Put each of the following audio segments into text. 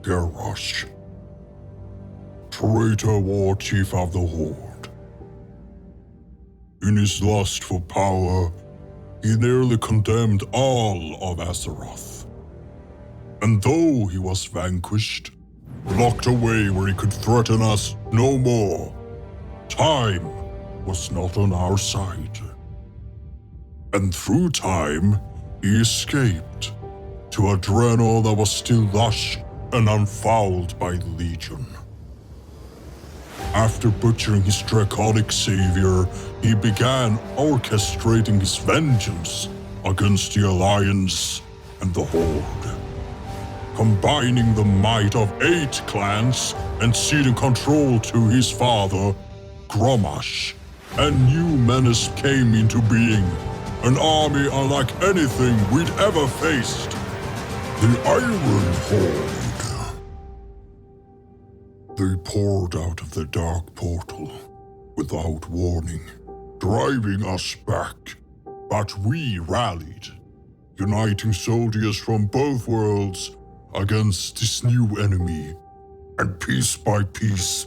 Garrosh, traitor war chief of the Horde. In his lust for power, he nearly condemned all of Azeroth. And though he was vanquished, locked away where he could threaten us no more, time was not on our side. And through time, he escaped to a Draenor that was still lush and unfouled by the Legion. After butchering his draconic savior, he began orchestrating his vengeance against the Alliance and the Horde. Combining the might of 8 clans and ceding control to his father, Grommash, a new menace came into being. An army unlike anything we'd ever faced. The Iron Horde. They poured out of the dark portal without warning, driving us back. But we rallied, uniting soldiers from both worlds against this new enemy, and piece by piece,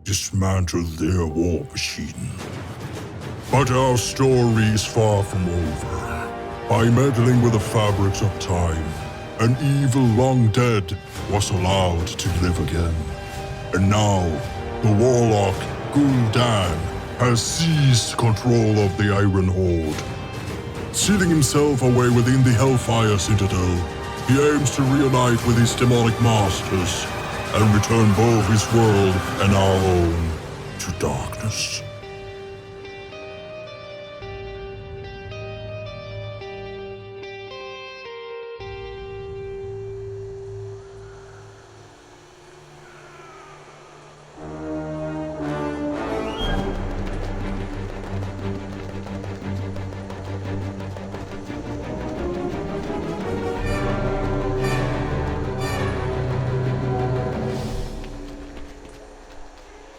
dismantled their war machine. But our story is far from over. By meddling with the fabrics of time, an evil long dead was allowed to live again. And now, the warlock, Gul'dan, has seized control of the Iron Horde. Sealing himself away within the Hellfire Citadel, he aims to reunite with his demonic masters and return both his world and our own to darkness.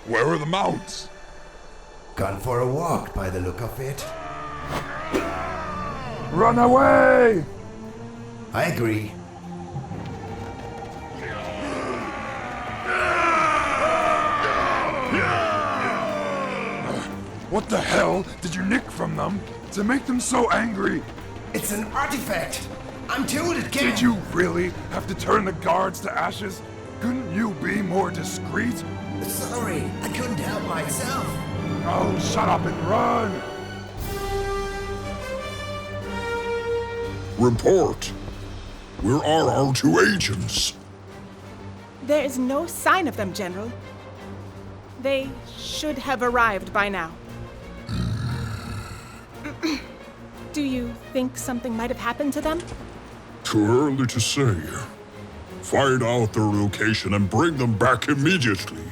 Where are the mounts? Gone for a walk by the look of it. Run away! I agree. What the hell did you nick from them to make them so angry? It's an artifact. I'm told it can. Did you really have to turn the guards to ashes? Couldn't you be more discreet? Sorry, I couldn't help myself. Oh, shut up and run! Report. Where are our 2 agents? There is no sign of them, General. They should have arrived by now. Do you think something might have happened to them? Too early to say. Find out their location and bring them back immediately.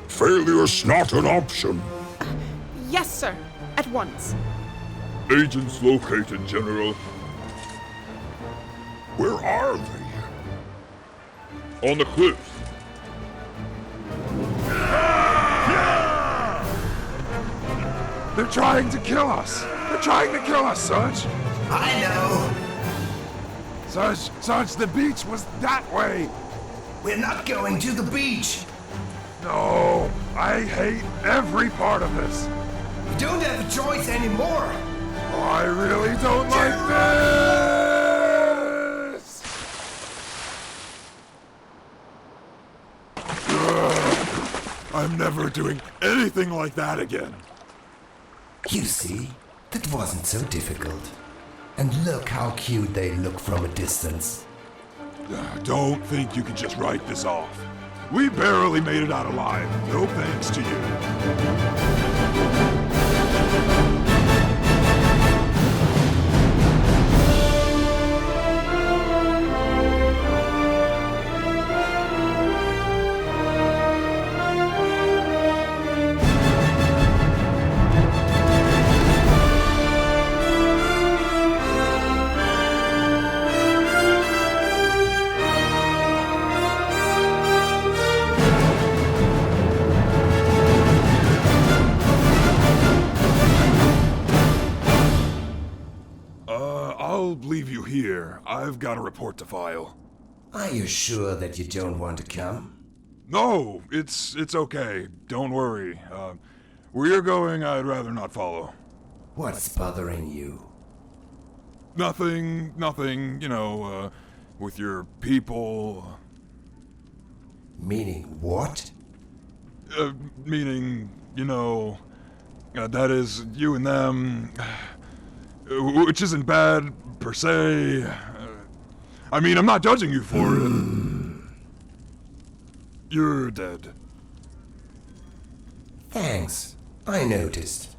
Failure's not an option. Yes, sir. At once. Agents located, General. Where are they? On the cliffs. They're trying to kill us! They're trying to kill us, Sarge! I know. Sarge, the beach was that way! We're not going to the beach. No, I hate every part of this. We don't have a choice anymore. Oh, I really don't like this! Ugh, I'm never doing anything like that again. You see, that wasn't so difficult. And look how cute they look from a distance. Don't think you can just write this off. We barely made it out alive, no thanks to you. I'll leave you here. I've got a report to file. Are you sure that you don't want to come? No, it's okay. Don't worry. Where you're going, I'd rather not follow. What's bothering you? Nothing, with your people. Meaning what? Meaning, that is, you and them. Which isn't bad, per se. I'm not judging you for it. You're dead. Thanks. I noticed.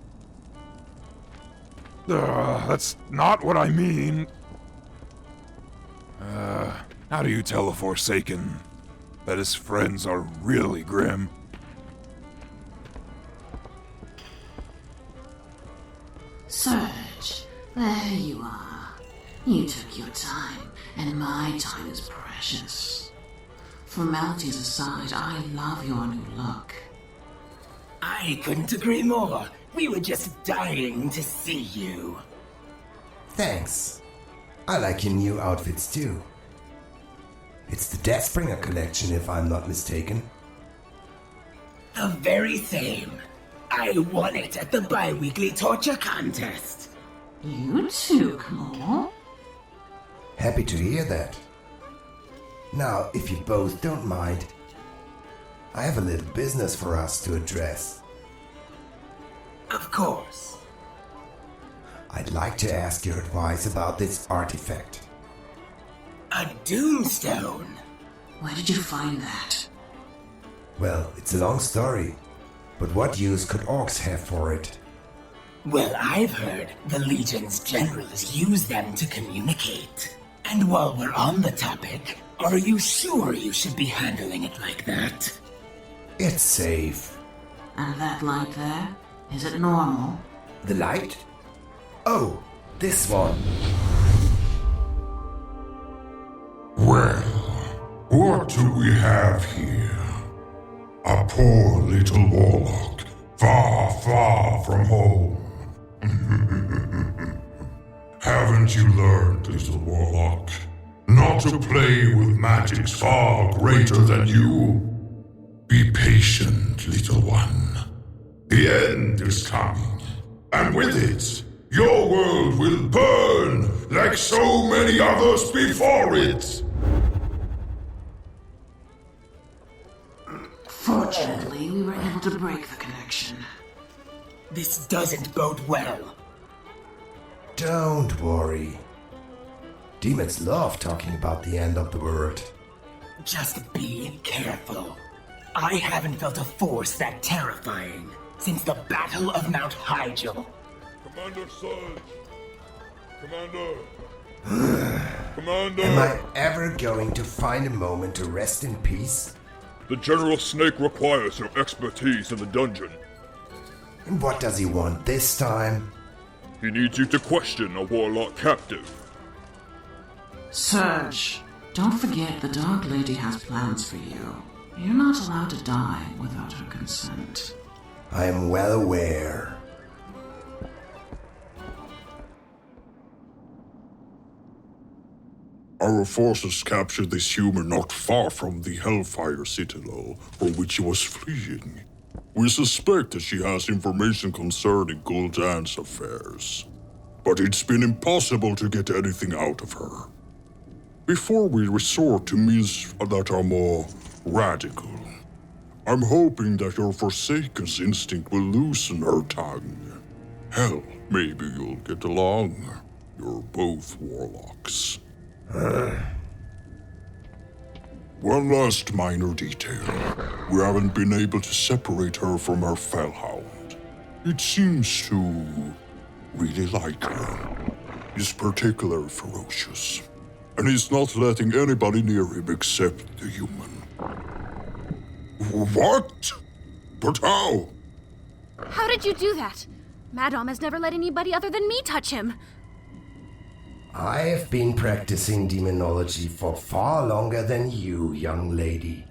That's not what I mean. How do you tell a Forsaken that his friends are really grim? Surge, there you are. You took your time, and my time is precious. Formalities aside, I love your new look. I couldn't agree more. We were just dying to see you. Thanks. I like your new outfits too. It's the Deathbringer collection, if I'm not mistaken. The very same. I won it at the bi-weekly torture contest. You too, Claw? Happy to hear that. Now, if you both don't mind, I have a little business for us to address. Of course. I'd like to ask your advice about this artifact. A Doomstone. Where did you find that? Well, it's a long story, but what use could orcs have for it? Well, I've heard the Legion's generals use them to communicate. And while we're on the topic, are you sure you should be handling it like that? It's safe. And that light there? Is it normal? The light? Oh, this one. Well, what do we have here? A poor little warlock, far, far from home. Haven't you learned, little warlock, not to play with magics far greater than you? Be patient, little one. The end is coming, and with it, your world will burn like so many others before it. Fortunately, we were able to break the connection. This doesn't bode well. Don't worry. Demons love talking about the end of the world. Just be careful. I haven't felt a force that terrifying since the Battle of Mount Hyjal. Commander Surge! Commander! Am I ever going to find a moment to rest in peace? The General Snake requires your expertise in the dungeon. And what does he want this time? He needs you to question a warlock captive. Surge, don't forget the Dark Lady has plans for you. You're not allowed to die without her consent. I am well aware. Our forces captured this human not far from the Hellfire Citadel, from which she was fleeing. We suspect that she has information concerning Gul'dan's affairs, but it's been impossible to get anything out of her. Before we resort to means that are more radical, I'm hoping that your Forsaken's instinct will loosen her tongue. Hell, maybe you'll get along. You're both warlocks. One last minor detail. We haven't been able to separate her from her fellhound. It seems to really like her. He's particularly ferocious, and he's not letting anybody near him except the human. What? But how? How did you do that? Madame has never let anybody other than me touch him. I have been practicing demonology for far longer than you, young lady.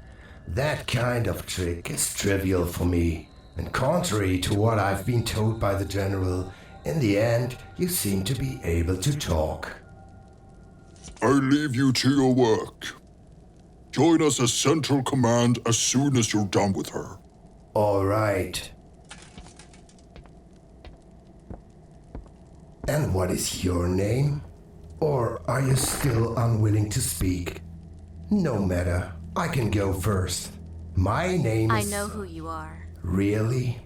That kind of trick is trivial for me, and contrary to what I've been told by the General, in the end, you seem to be able to talk. I leave you to your work. Join us as Central Command as soon as you're done with her. All right. And what is your name? Or are you still unwilling to speak? No matter. I can go first. My name I is... know who you are. Really?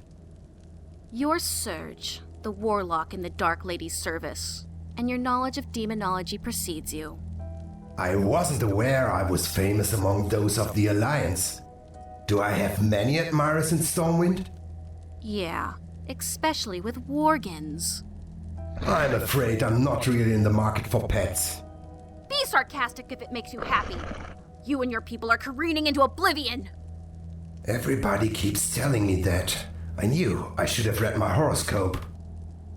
You're Surge, the warlock in the Dark Lady's service, and your knowledge of demonology precedes you. I wasn't aware I was famous among those of the Alliance. Do I have many admirers in Stormwind? Yeah, especially with Worgens. I'm afraid I'm not really in the market for pets. Be sarcastic if it makes you happy. You and your people are careening into oblivion. Everybody keeps telling me that. I knew I should have read my horoscope.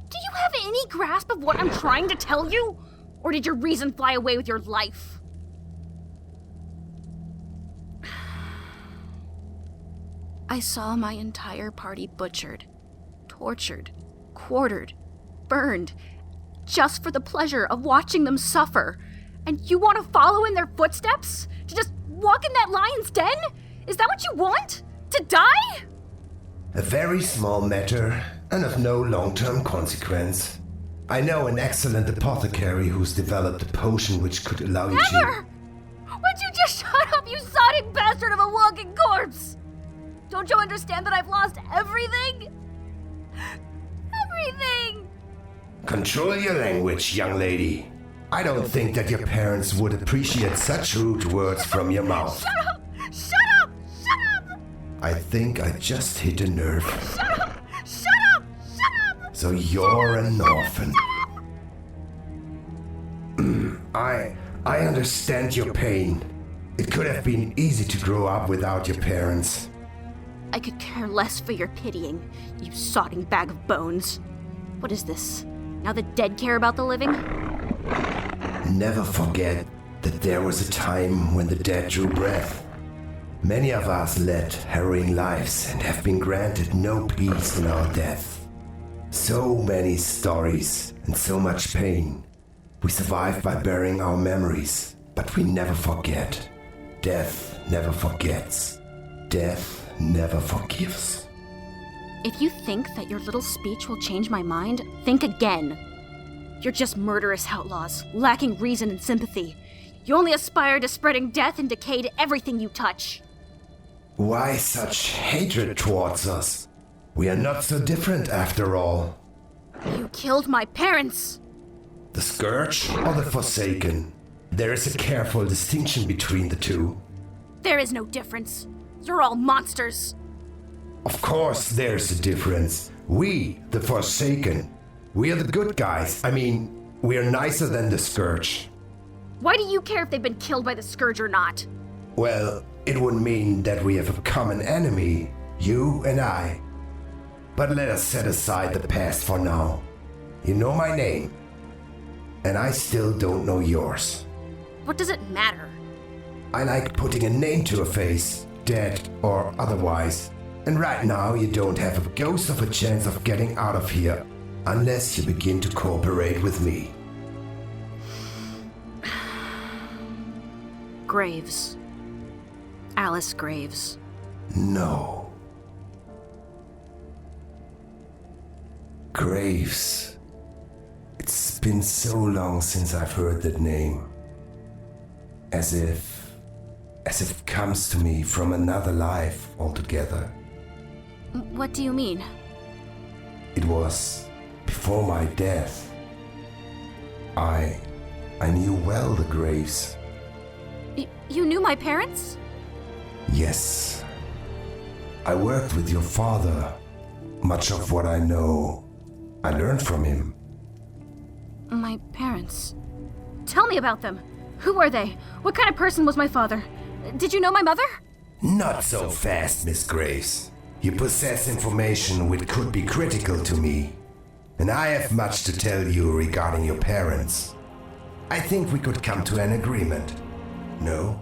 Do you have any grasp of what I'm trying to tell you? Or did your reason fly away with your life? I saw my entire party butchered, tortured, quartered, burned, just for the pleasure of watching them suffer. And you want to follow in their footsteps? To just walk in that lion's den? Is that what you want? To die? A very small matter, and of no long-term consequence. I know an excellent apothecary who's developed a potion which could allow you Never! Would you just shut up, you sonic bastard of a walking corpse? Don't you understand that I've lost everything? Everything! Control your language, young lady. I don't think that your parents would appreciate such rude words from your mouth. Shut up! Shut up! Shut up! I think I just hit a nerve. Shut up! Shut up! Shut up! So you're an orphan. I understand your pain. It could have been easy to grow up without your parents. I could care less for your pitying, you sodding bag of bones. What is this? Now the dead care about the living? Never forget that there was a time when the dead drew breath. Many of us led harrowing lives and have been granted no peace in our death. So many stories and so much pain. We survive by burying our memories, but we never forget. Death never forgets. Death never forgives. If you think that your little speech will change my mind, think again. You're just murderous outlaws, lacking reason and sympathy. You only aspire to spreading death and decay to everything you touch. Why such hatred towards us? We are not so different after all. You killed my parents! The Scourge or the Forsaken? There is a careful distinction between the two. There is no difference. You're all monsters. Of course there's a difference. We, the Forsaken, we are the good guys. I mean, we are nicer than the Scourge. Why do you care if they've been killed by the Scourge or not? Well, it would mean that we have a common enemy, you and I. But let us set aside the past for now. You know my name, and I still don't know yours. What does it matter? I like putting a name to a face, dead or otherwise. And right now you don't have a ghost of a chance of getting out of here, unless you begin to cooperate with me. Graves. Alice Graves. No. Graves. It's been so long since I've heard that name. As if it comes to me from another life altogether. What do you mean? It was before my death. I knew well the Graves. You knew my parents? Yes. I worked with your father. Much of what I know, I learned from him. My parents. Tell me about them. Who were they? What kind of person was my father? Did you know my mother? Not so fast, Miss Graves. You possess information which could be critical to me. And I have much to tell you regarding your parents. I think we could come to an agreement. No?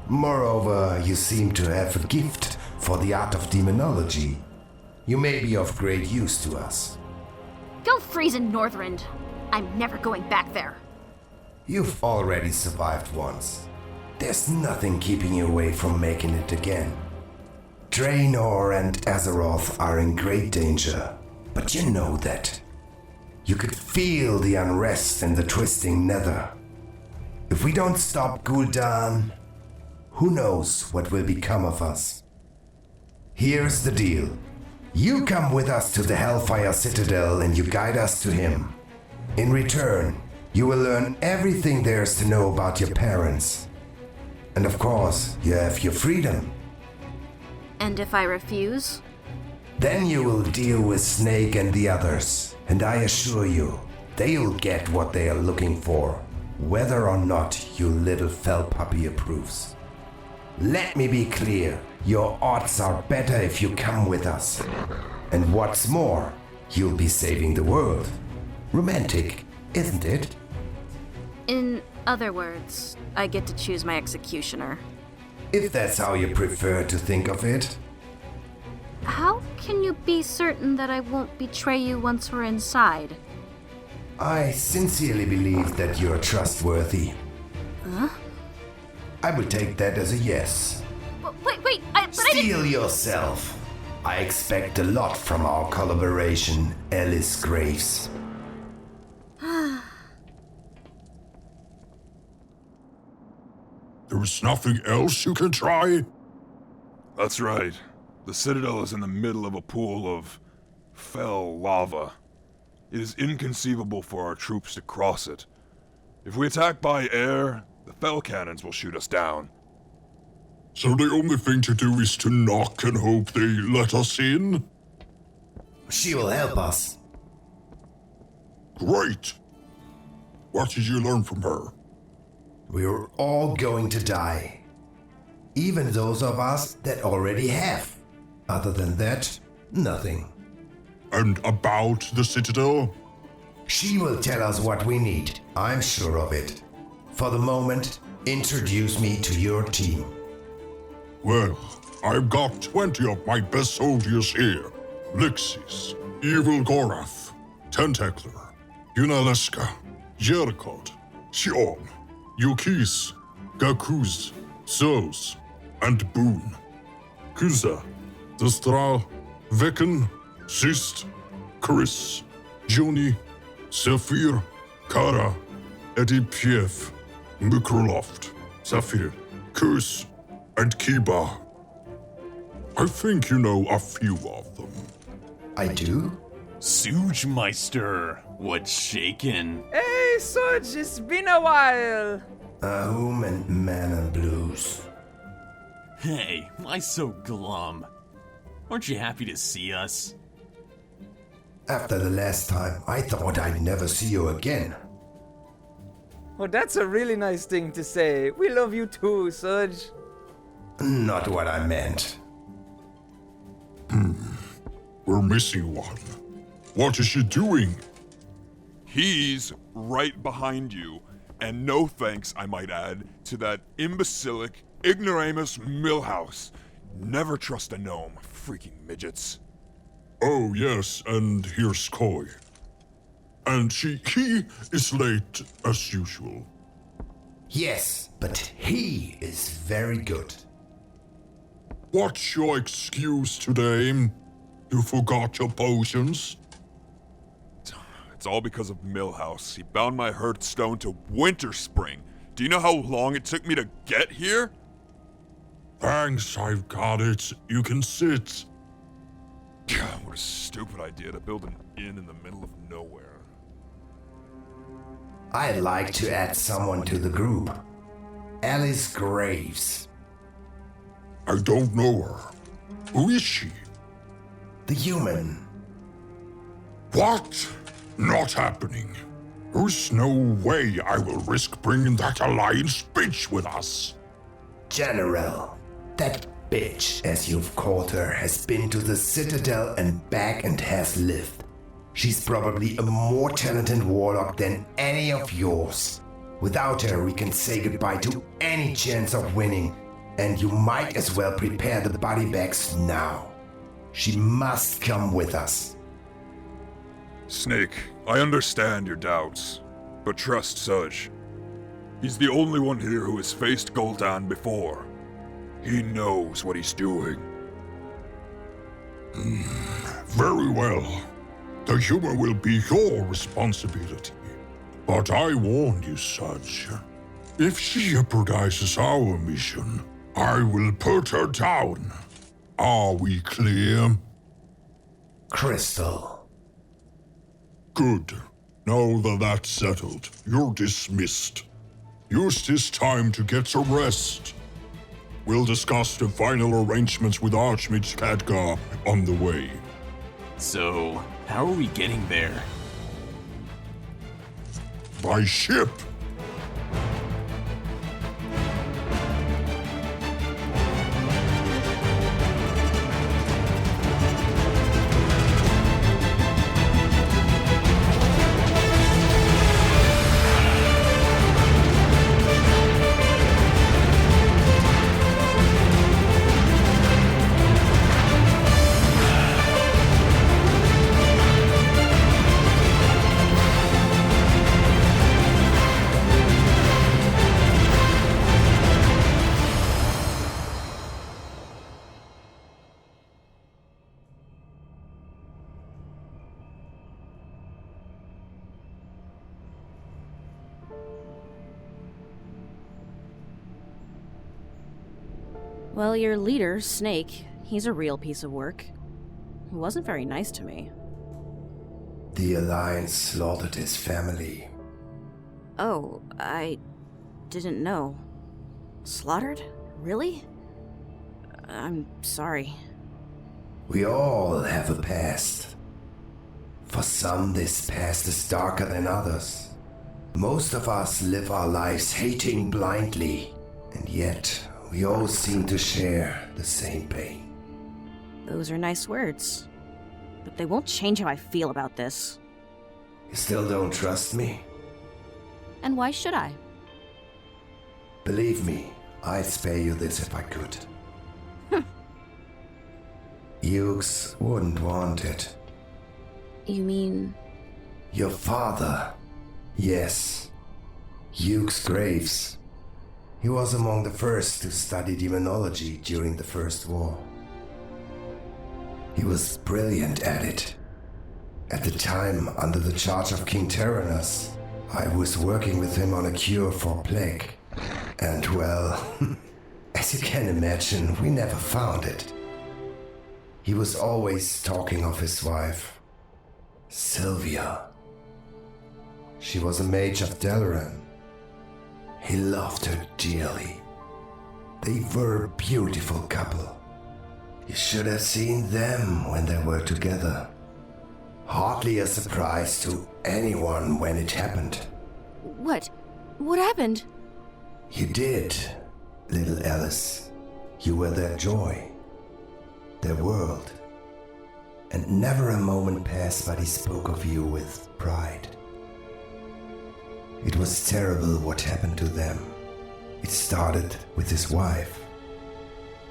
Moreover, you seem to have a gift for the art of demonology. You may be of great use to us. Go freeze in Northrend. I'm never going back there. You've already survived once. there's nothing keeping you away from making it again. Draenor and Azeroth are in great danger, but you know that. You could feel the unrest and the twisting nether. If we don't stop Gul'dan, who knows what will become of us? Here's the deal. You come with us to the Hellfire Citadel and you guide us to him. In return, you will learn everything there is to know about your parents. And of course, you have your freedom. And if I refuse? Then you will deal with Snake and the others. And I assure you, they'll get what they are looking for, whether or not your little fell puppy approves. Let me be clear, your odds are better if you come with us. And what's more, you'll be saving the world. Romantic, isn't it? In other words, I get to choose my executioner. If that's how you prefer to think of it. How can you be certain that I won't betray you once we're inside? I sincerely believe that you're trustworthy. Huh? I would take that as a yes. Wait, but I didn't... Steel yourself. I expect a lot from our collaboration, Alice Graves. There's nothing else you can try? That's right. The Citadel is in the middle of a pool of fell lava. It is inconceivable for our troops to cross it. If we attack by air, the fell cannons will shoot us down. So the only thing to do is to knock and hope they let us in? She will help us. Great! What did you learn from her? We're all going to die. Even those of us that already have. Other than that, nothing. And about the Citadel? She will tell us what we need. I'm sure of it. For the moment, introduce me to your team. Well, I've got 20 of my best soldiers here. Lixis, Evil Gorath, Tentacler, Yunalesca, Jerkot, Xion, Yukis, Gakuz, Zeus, and Boon. Kuza, Destral, Veken, Sist, Chris, Joni, Zephyr, Kara, Edipiev, Mikroloft, Zephyr, Kus, and Kiba. I think you know a few of them. I do? Soojmeister, what's shakin'? Hey, Suj, it's been a while. Ahum and Mana Blues. Hey, why so glum? Aren't you happy to see us? After the last time, I thought I'd never see you again. Well, that's a really nice thing to say. We love you too, Suj. Not what I meant. We're missing one. What is she doing? He's right behind you, and no thanks, I might add, to that imbecilic, ignoramus Millhouse. Never trust a gnome, freaking midgets. Oh, yes, and here's Koi. And he is late as usual. Yes, but he is very good. What's your excuse today? You forgot your potions? It's all because of Millhouse. He bound my Hearthstone to Winterspring. Do you know how long it took me to get here? Thanks, I've got it. You can sit. God, what a stupid idea to build an inn in the middle of nowhere. I'd like to add someone to the group. Alice Graves. I don't know her. Who is she? The human. What? Not happening. There's no way I will risk bringing that Alliance bitch with us. General, that bitch, as you've called her, has been to the Citadel and back and has lived. She's probably a more talented warlock than any of yours. Without her, we can say goodbye to any chance of winning, and you might as well prepare the body bags now. She must come with us. Snake, I understand your doubts, but trust Suj. He's the only one here who has faced Gul'dan before. He knows what he's doing. Very well. The humor will be your responsibility. But I warn you, Sudge. If she jeopardizes our mission, I will put her down. Are we clear? Crystal. Good. Now that that's settled, you're dismissed. Use this time to get some rest. We'll discuss the final arrangements with Archmage Khadgar on the way. So, how are we getting there? By ship! Well, your leader, Snake, he's a real piece of work. He wasn't very nice to me. The Alliance slaughtered his family. Oh, I didn't know. Slaughtered? Really? I'm sorry. We all have a past. For some, this past is darker than others. Most of us live our lives hating blindly, and yet we all seem to share the same pain. Those are nice words, but they won't change how I feel about this. You still don't trust me? And why should I? Believe me, I'd spare you this if I could. Hughes wouldn't want it. You mean... Your father. Yes. Hughes Graves. He was among the first to study demonology during the First War. He was brilliant at it. At the time, under the charge of King Tyrannus, I was working with him on a cure for plague. And well, as you can imagine, we never found it. He was always talking of his wife, Sylvia. She was a mage of Dalaran. He loved her dearly. They were a beautiful couple. You should have seen them when they were together. Hardly a surprise to anyone when it happened. What? What happened? You did, little Alice. You were their joy, their world. And never a moment passed but he spoke of you with pride. It was terrible what happened to them. It started with his wife.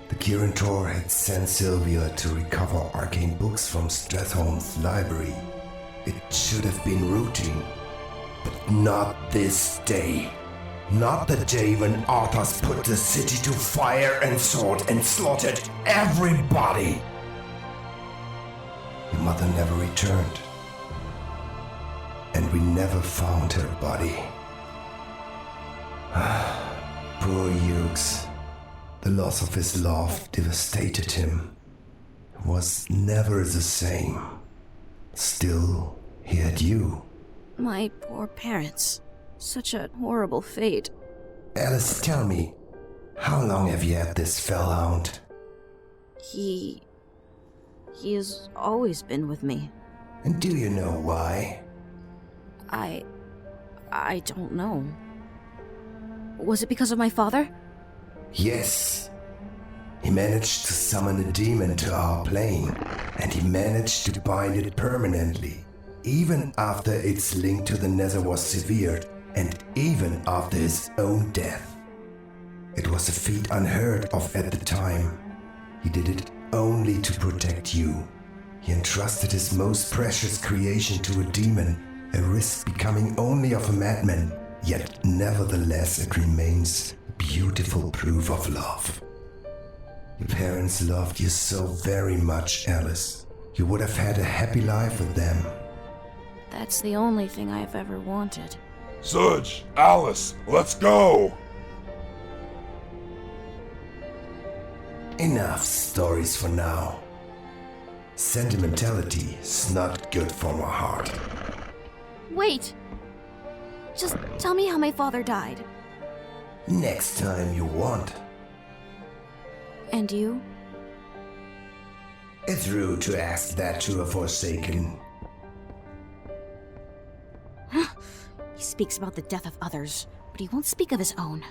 The Kirin Tor had sent Sylvia to recover arcane books from Stratholme's library. It should have been routine, but not this day. Not the day when Arthas put the city to fire and sword and slaughtered everybody. Your mother never returned. And we never found her body. Poor Hughes. The loss of his love devastated him. He was never the same. Still, he had you. My poor parents. Such a horrible fate. Alice, tell me, how long have you had this fellhound? He has always been with me. And do you know why? I don't know. Was it because of my father? Yes. He managed to summon a demon to our plane, and he managed to bind it permanently, even after its link to the Nether was severed, and even after his own death. It was a feat unheard of at the time. He did it only to protect you. He entrusted his most precious creation to a demon, a risk becoming only of a madman, Yet nevertheless it remains beautiful proof of love. Your parents loved you so very much, Alice. You would have had a happy life with them. That's the only thing I've ever wanted. Sudge, Alice, let's go! Enough stories for now. Sentimentality is not good for my heart. Wait! Just tell me how my father died. Next time you want. And you? It's rude to ask that to a Forsaken. He speaks about the death of others, but he won't speak of his own.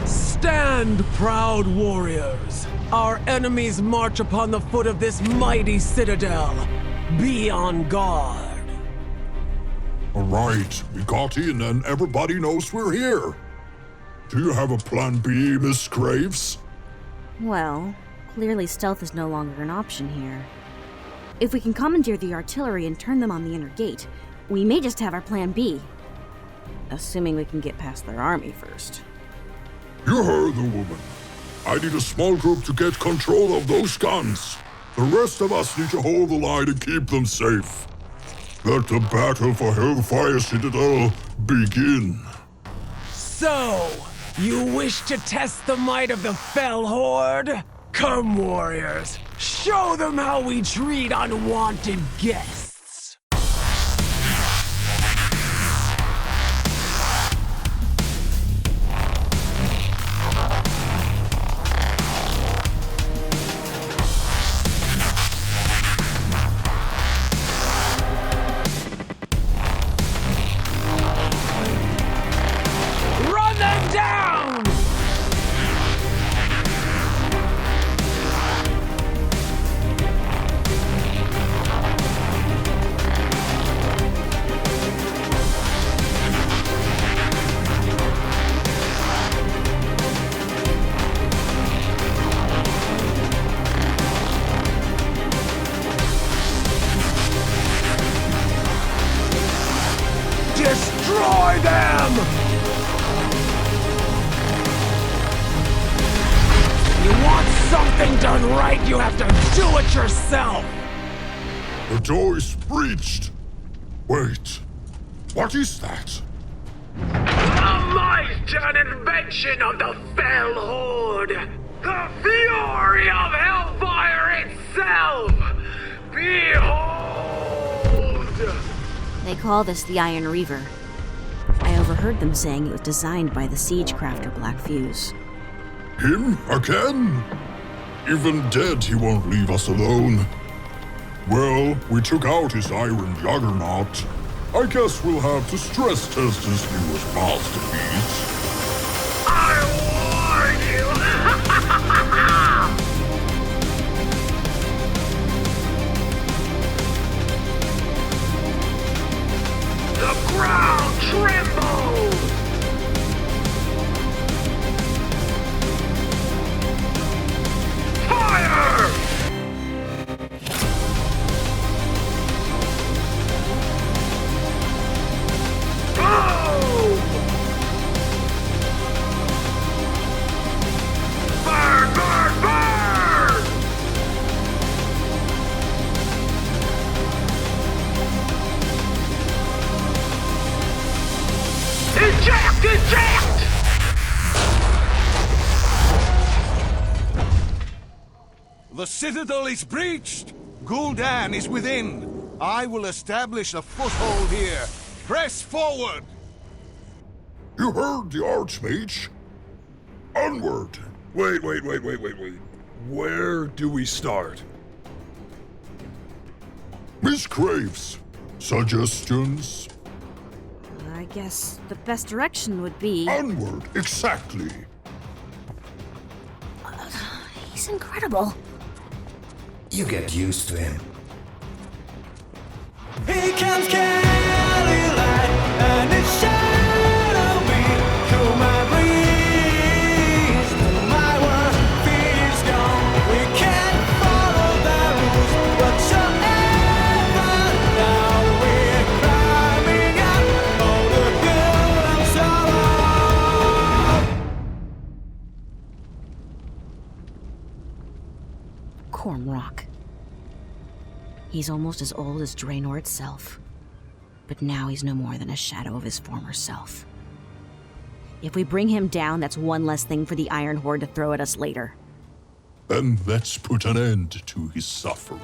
Stand, proud warriors! Our enemies march upon the foot of this mighty citadel. Be on guard. Alright, we got in and everybody knows we're here. Do you have a plan B, Miss Graves? Well, clearly stealth is no longer an option here. If we can commandeer the artillery and turn them on the inner gate, we may just have our plan B. Assuming we can get past their army first. You heard the woman. I need a small group to get control of those guns. The rest of us need to hold the line and keep them safe. Let the battle for Hellfire Citadel begin. So, you wish to test the might of the Fell Horde? Come, warriors, show them how we treat unwanted guests. Destroy them! You want something done right, you have to do it yourself! The door is breached. Wait, what is that? A might and invention of the Fell Horde! The fury of Hellfire itself! Behold! They call this the Iron Reaver. I overheard them saying it was designed by the siegecrafter Black Fuse. Him again? Even dead, he won't leave us alone. Well, we took out his iron juggernaut. I guess we'll have to stress test his newest masterpiece. I warn you! The ground trembles! Fire! Boom! Burn, burn, burn! Eject! Eject! The citadel is breached! Gul'dan is within! I will establish a foothold here. Press forward! You heard the Archmage? Onward! Wait. Where do we start? Miss Graves, suggestions? I guess the best direction would be... Onward, exactly! He's incredible. You get used to him. Here comes Cali Light, and it's shadowy. Come and breathe. Cormrock. He's almost as old as Draenor itself, but now he's no more than a shadow of his former self. If we bring him down, that's one less thing for the Iron Horde to throw at us later. Then let's put an end to his suffering.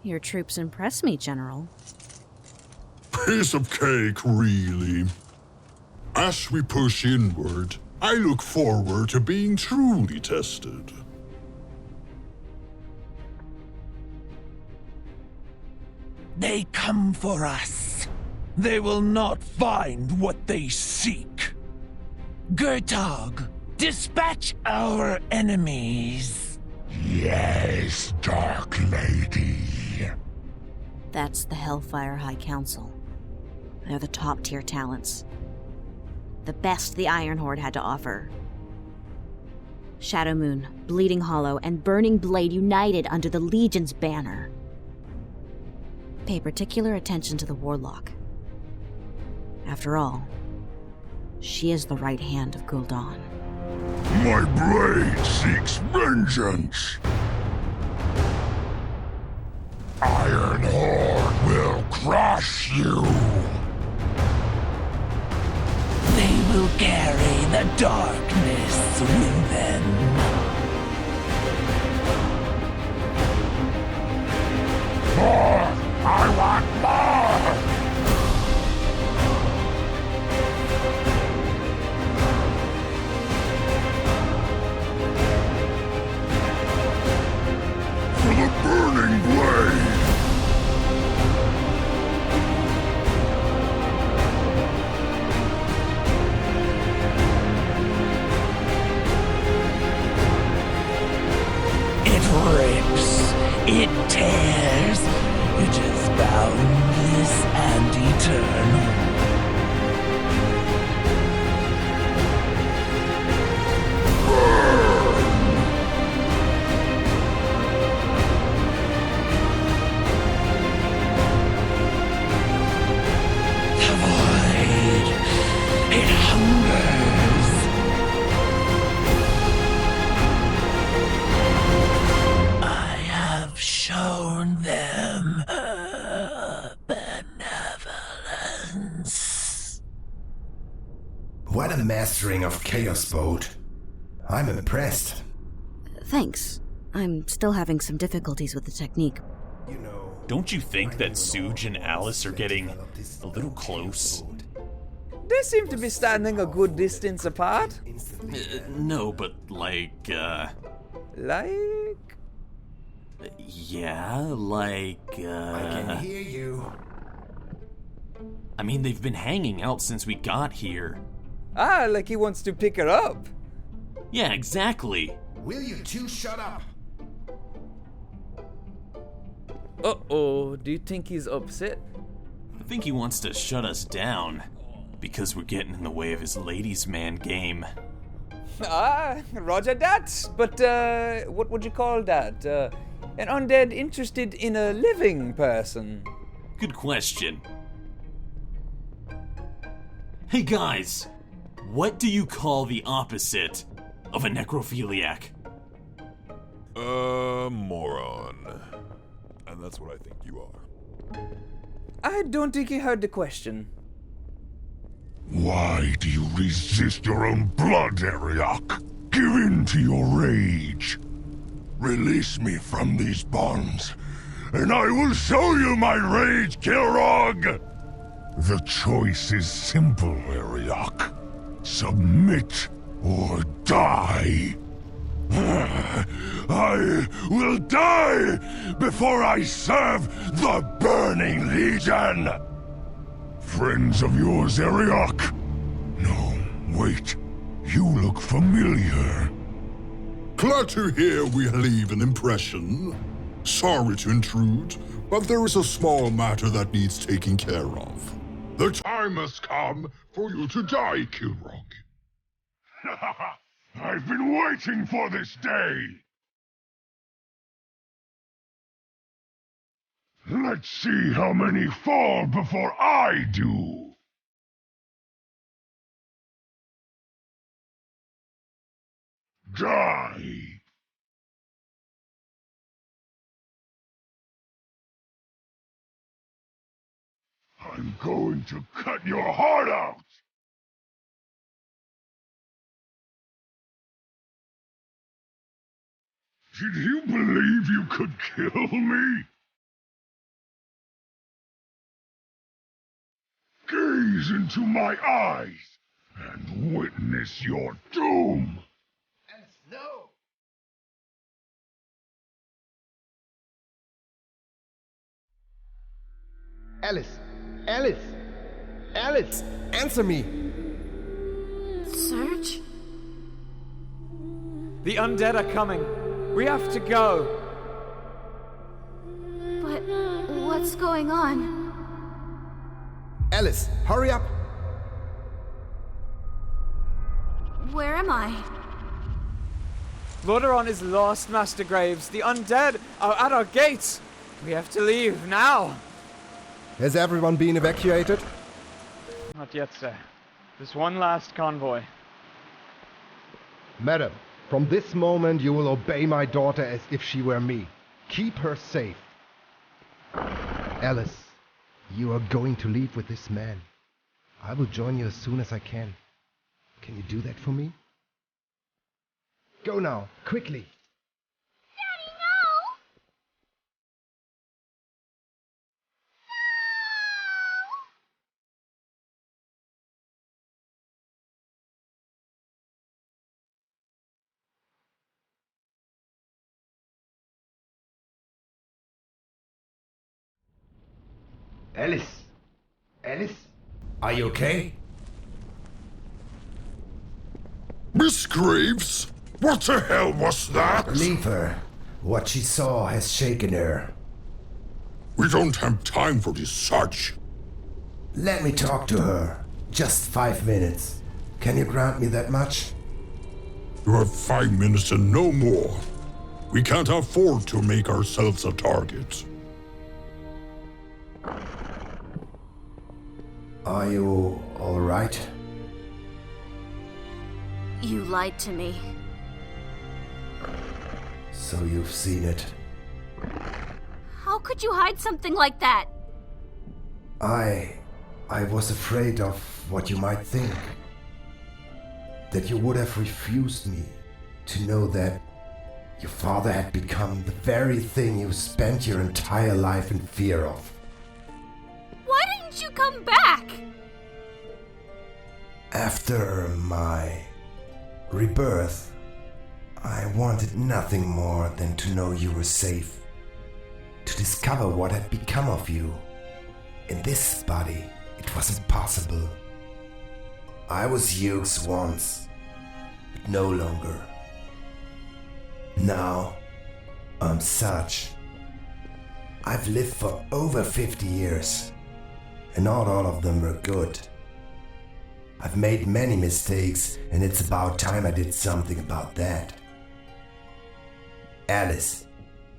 Your troops impress me, General. Piece of cake, really. As we push inward, I look forward to being truly tested. They come for us. They will not find what they seek. Gertog, dispatch our enemies. Yes, Dark Lady. That's the Hellfire High Council. They're the top-tier talents. The best the Iron Horde had to offer. Shadowmoon, Bleeding Hollow, and Burning Blade united under the Legion's banner. Pay particular attention to the Warlock. After all, she is the right hand of Gul'dan. My blade seeks vengeance. Iron Horde will crush you. They will carry the darkness with them. More! I want more! For the Burning Blade! It tears. It is boundless and eternal. The void. It hungers. I have shown them benevolence. What a mastering of Chaos Bolt. I'm impressed. Thanks. I'm still having some difficulties with the technique. Don't you think that Suge and Alice are getting a little close? They seem to be standing a good distance apart. No, but like, Like? Yeah, like, I can hear you. I mean, they've been hanging out since we got here. Ah, like he wants to pick her up. Yeah, exactly. Will you two shut up? Uh-oh, do you think he's upset? I think he wants to shut us down because we're getting in the way of his ladies' man game. Ah, roger that. But, what would you call that? An undead interested in a living person. Good question. Hey guys, what do you call the opposite of a necrophiliac? Moron. And that's what I think you are. I don't think he heard the question. Why do you resist your own blood, Ariok? Give in to your rage. Release me from these bonds, and I will show you my rage, Kilrog! The choice is simple, Ariok. Submit or die. I will die before I serve the Burning Legion! Friends of yours, Ariok? No, wait. You look familiar. Glad to hear we leave an impression. Sorry to intrude, but there is a small matter that needs taking care of. The time has come for you to die, Kilrog. I've been waiting for this day! Let's see how many fall before I do! Die! I'm going to cut your heart out! Did you believe you could kill me? Gaze into my eyes and witness your doom! No! Alice! Alice! Alice! Answer me! Serge? The undead are coming. We have to go. But what's going on? Alice, hurry up! Where am I? Lordaeron is lost, Master Graves. The undead are at our gates. We have to leave now. Has everyone been evacuated? Not yet, sir. There's one last convoy. Madam, from this moment you will obey my daughter as if she were me. Keep her safe. Alice, you are going to leave with this man. I will join you as soon as I can. Can you do that for me? Go now, quickly. Daddy, no! Alice! Alice? Are you okay? Miss Graves? What the hell was that? Leave her. What she saw has shaken her. We don't have time for this such. Let me talk to her. Just 5 minutes. Can you grant me that much? You have 5 minutes and no more. We can't afford to make ourselves a target. Are you all right? You lied to me. So you've seen it. How could you hide something like that? I was afraid of what you might think. That you would have refused me to know that your father had become the very thing you spent your entire life in fear of. Why didn't you come back? After my rebirth, I wanted nothing more than to know you were safe. To discover what had become of you. In this body, it was impossible. I was Hughes once, but no longer. Now, I'm Sarge. I've lived for over 50 years, and not all of them were good. I've made many mistakes, and it's about time I did something about that. Alice,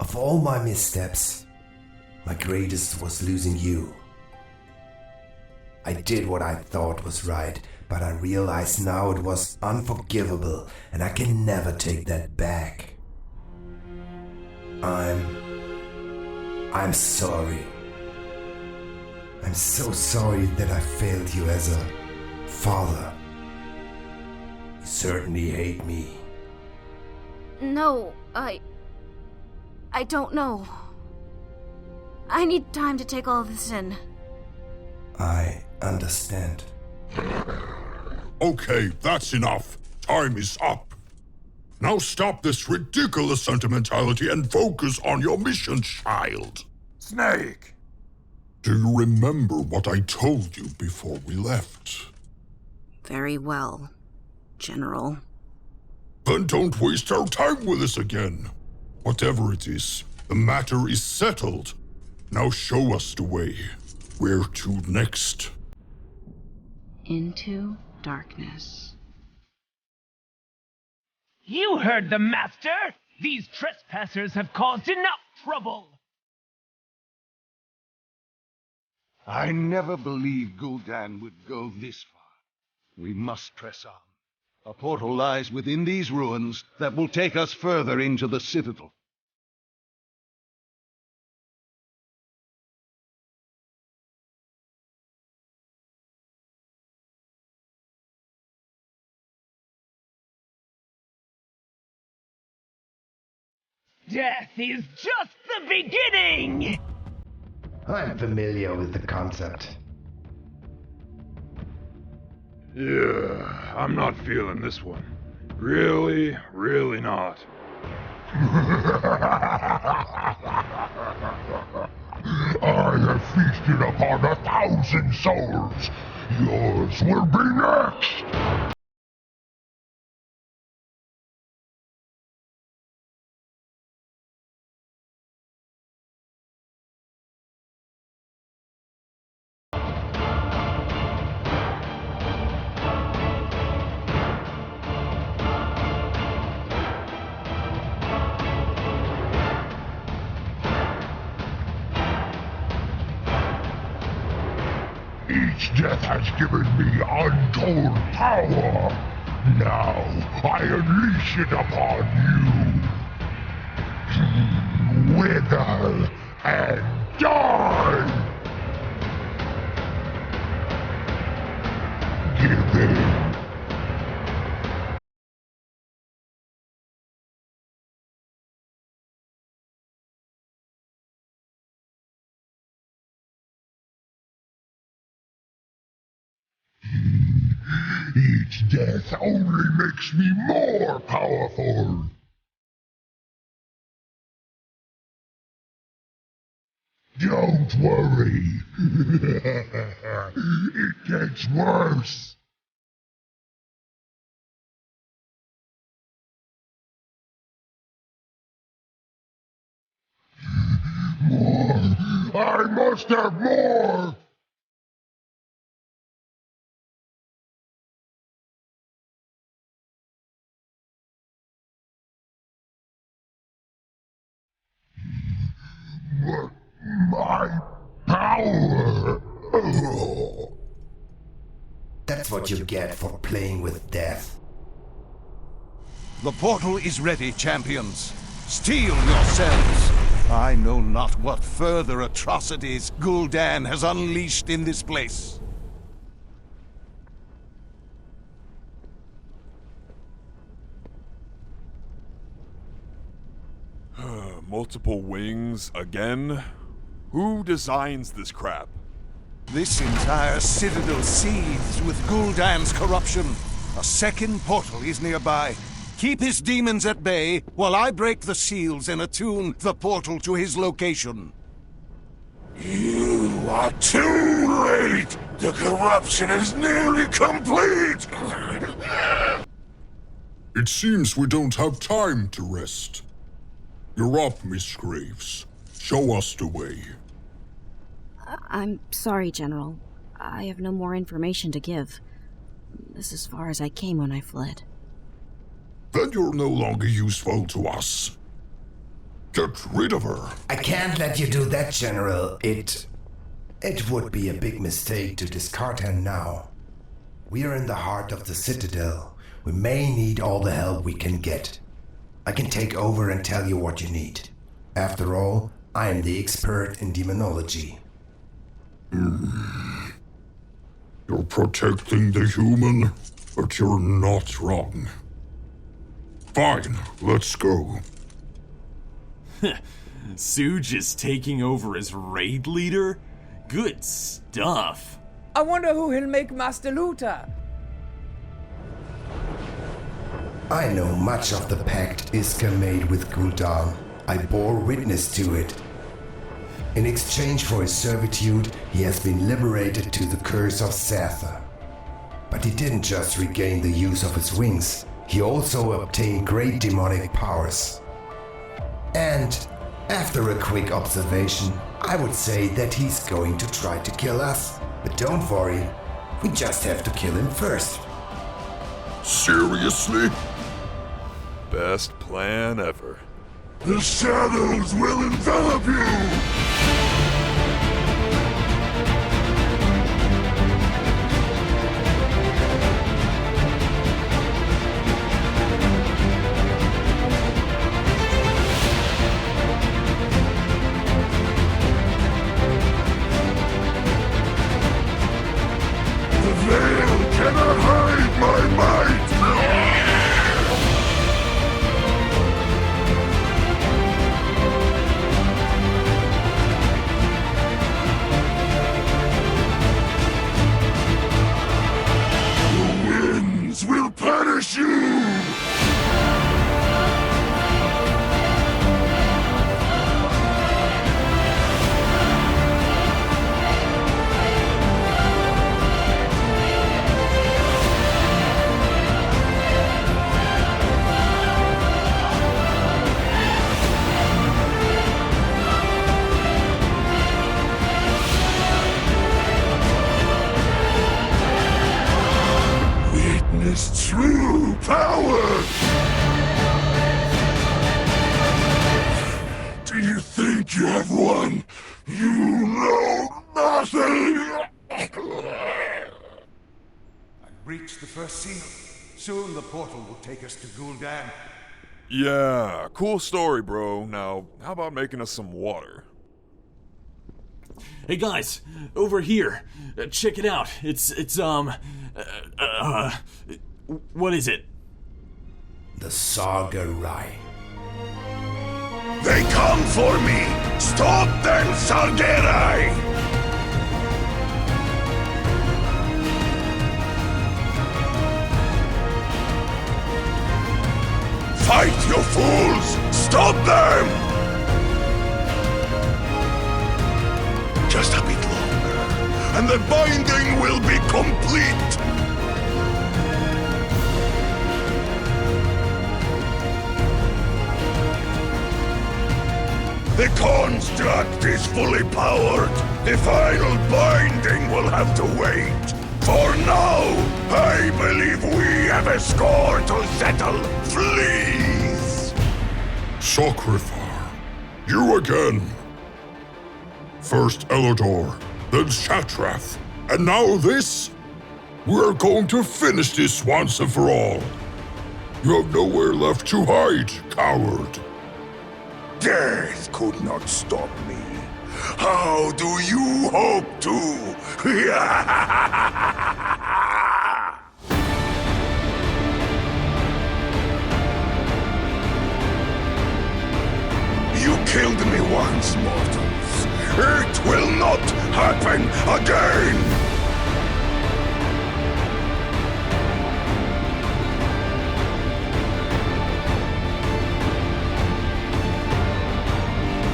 of all my missteps, my greatest was losing you. I did what I thought was right, but I realize now it was unforgivable, and I can never take that back. I'm sorry. I'm so sorry that I failed you as a father. You certainly hate me. No, I don't know. I need time to take all of this in. I understand. Okay, that's enough. Time is up. Now stop this ridiculous sentimentality and focus on your mission, child. Snake! Do you remember what I told you before we left? Very well, General. Then don't waste our time with this again. Whatever it is, the matter is settled. Now show us the way. Where to next? Into darkness. You heard the master! These trespassers have caused enough trouble! I never believed Gul'dan would go this far. We must press on. A portal lies within these ruins that will take us further into the Citadel. Death is just the beginning! I'm familiar with the concept. Yeah, I'm not feeling this one. Really, really not. I have feasted upon 1,000 souls. Yours will be next. Each death has given me untold power. Now I unleash it upon you. Wither and die! Give in. Each death only makes me more powerful. Don't worry. It gets worse. More. I must have more. My power! That's what you get for playing with death. The portal is ready, champions. Steel yourselves. I know not what further atrocities Gul'dan has unleashed in this place. Multiple wings again? Who designs this crap? This entire citadel seethes with Gul'dan's corruption. A second portal is nearby. Keep his demons at bay while I break the seals and attune the portal to his location. You are too late! The corruption is nearly complete! It seems we don't have time to rest. You're up, Miss Graves. Show us the way. I'm sorry, General. I have no more information to give. This is as far as I came when I fled. Then you're no longer useful to us. Get rid of her. I can't let you do that, General. It would be a big mistake to discard her now. We are in the heart of the Citadel. We may need all the help we can get. I can take over and tell you what you need. After all, I am the expert in demonology. You're protecting the human, but you're not wrong. Fine, let's go. Suge is taking over as raid leader? Good stuff. I wonder who he'll make Master Looter. I know much of the pact Iska made with Gul'dan. I bore witness to it. In exchange for his servitude, he has been liberated to the curse of Sather. But he didn't just regain the use of his wings, he also obtained great demonic powers. And after a quick observation, I would say that he's going to try to kill us. But don't worry, we just have to kill him first. Seriously? Best plan ever. The shadows will envelop you! Cannot hide my might! The winds will punish you! True power! Do you think you have won? You know nothing! I've reached the first seal. Soon the portal will take us to Gul'dan. Yeah, cool story, bro. Now, how about making us some water? Hey guys, over here. Check it out. What is it? The Sargerai. They come for me! Stop them, Sargerai! Fight, you fools! Stop them! Just a bit longer, and the binding will be complete! The construct is fully powered. The final binding will have to wait. For now, I believe we have a score to settle. Please! Sacrifar, you again. First Elidor, then Shatrath, and now this? We're going to finish this once and for all. You have nowhere left to hide, coward. Death could not stop me. How do you hope to? You killed me once, mortals. It will not happen again!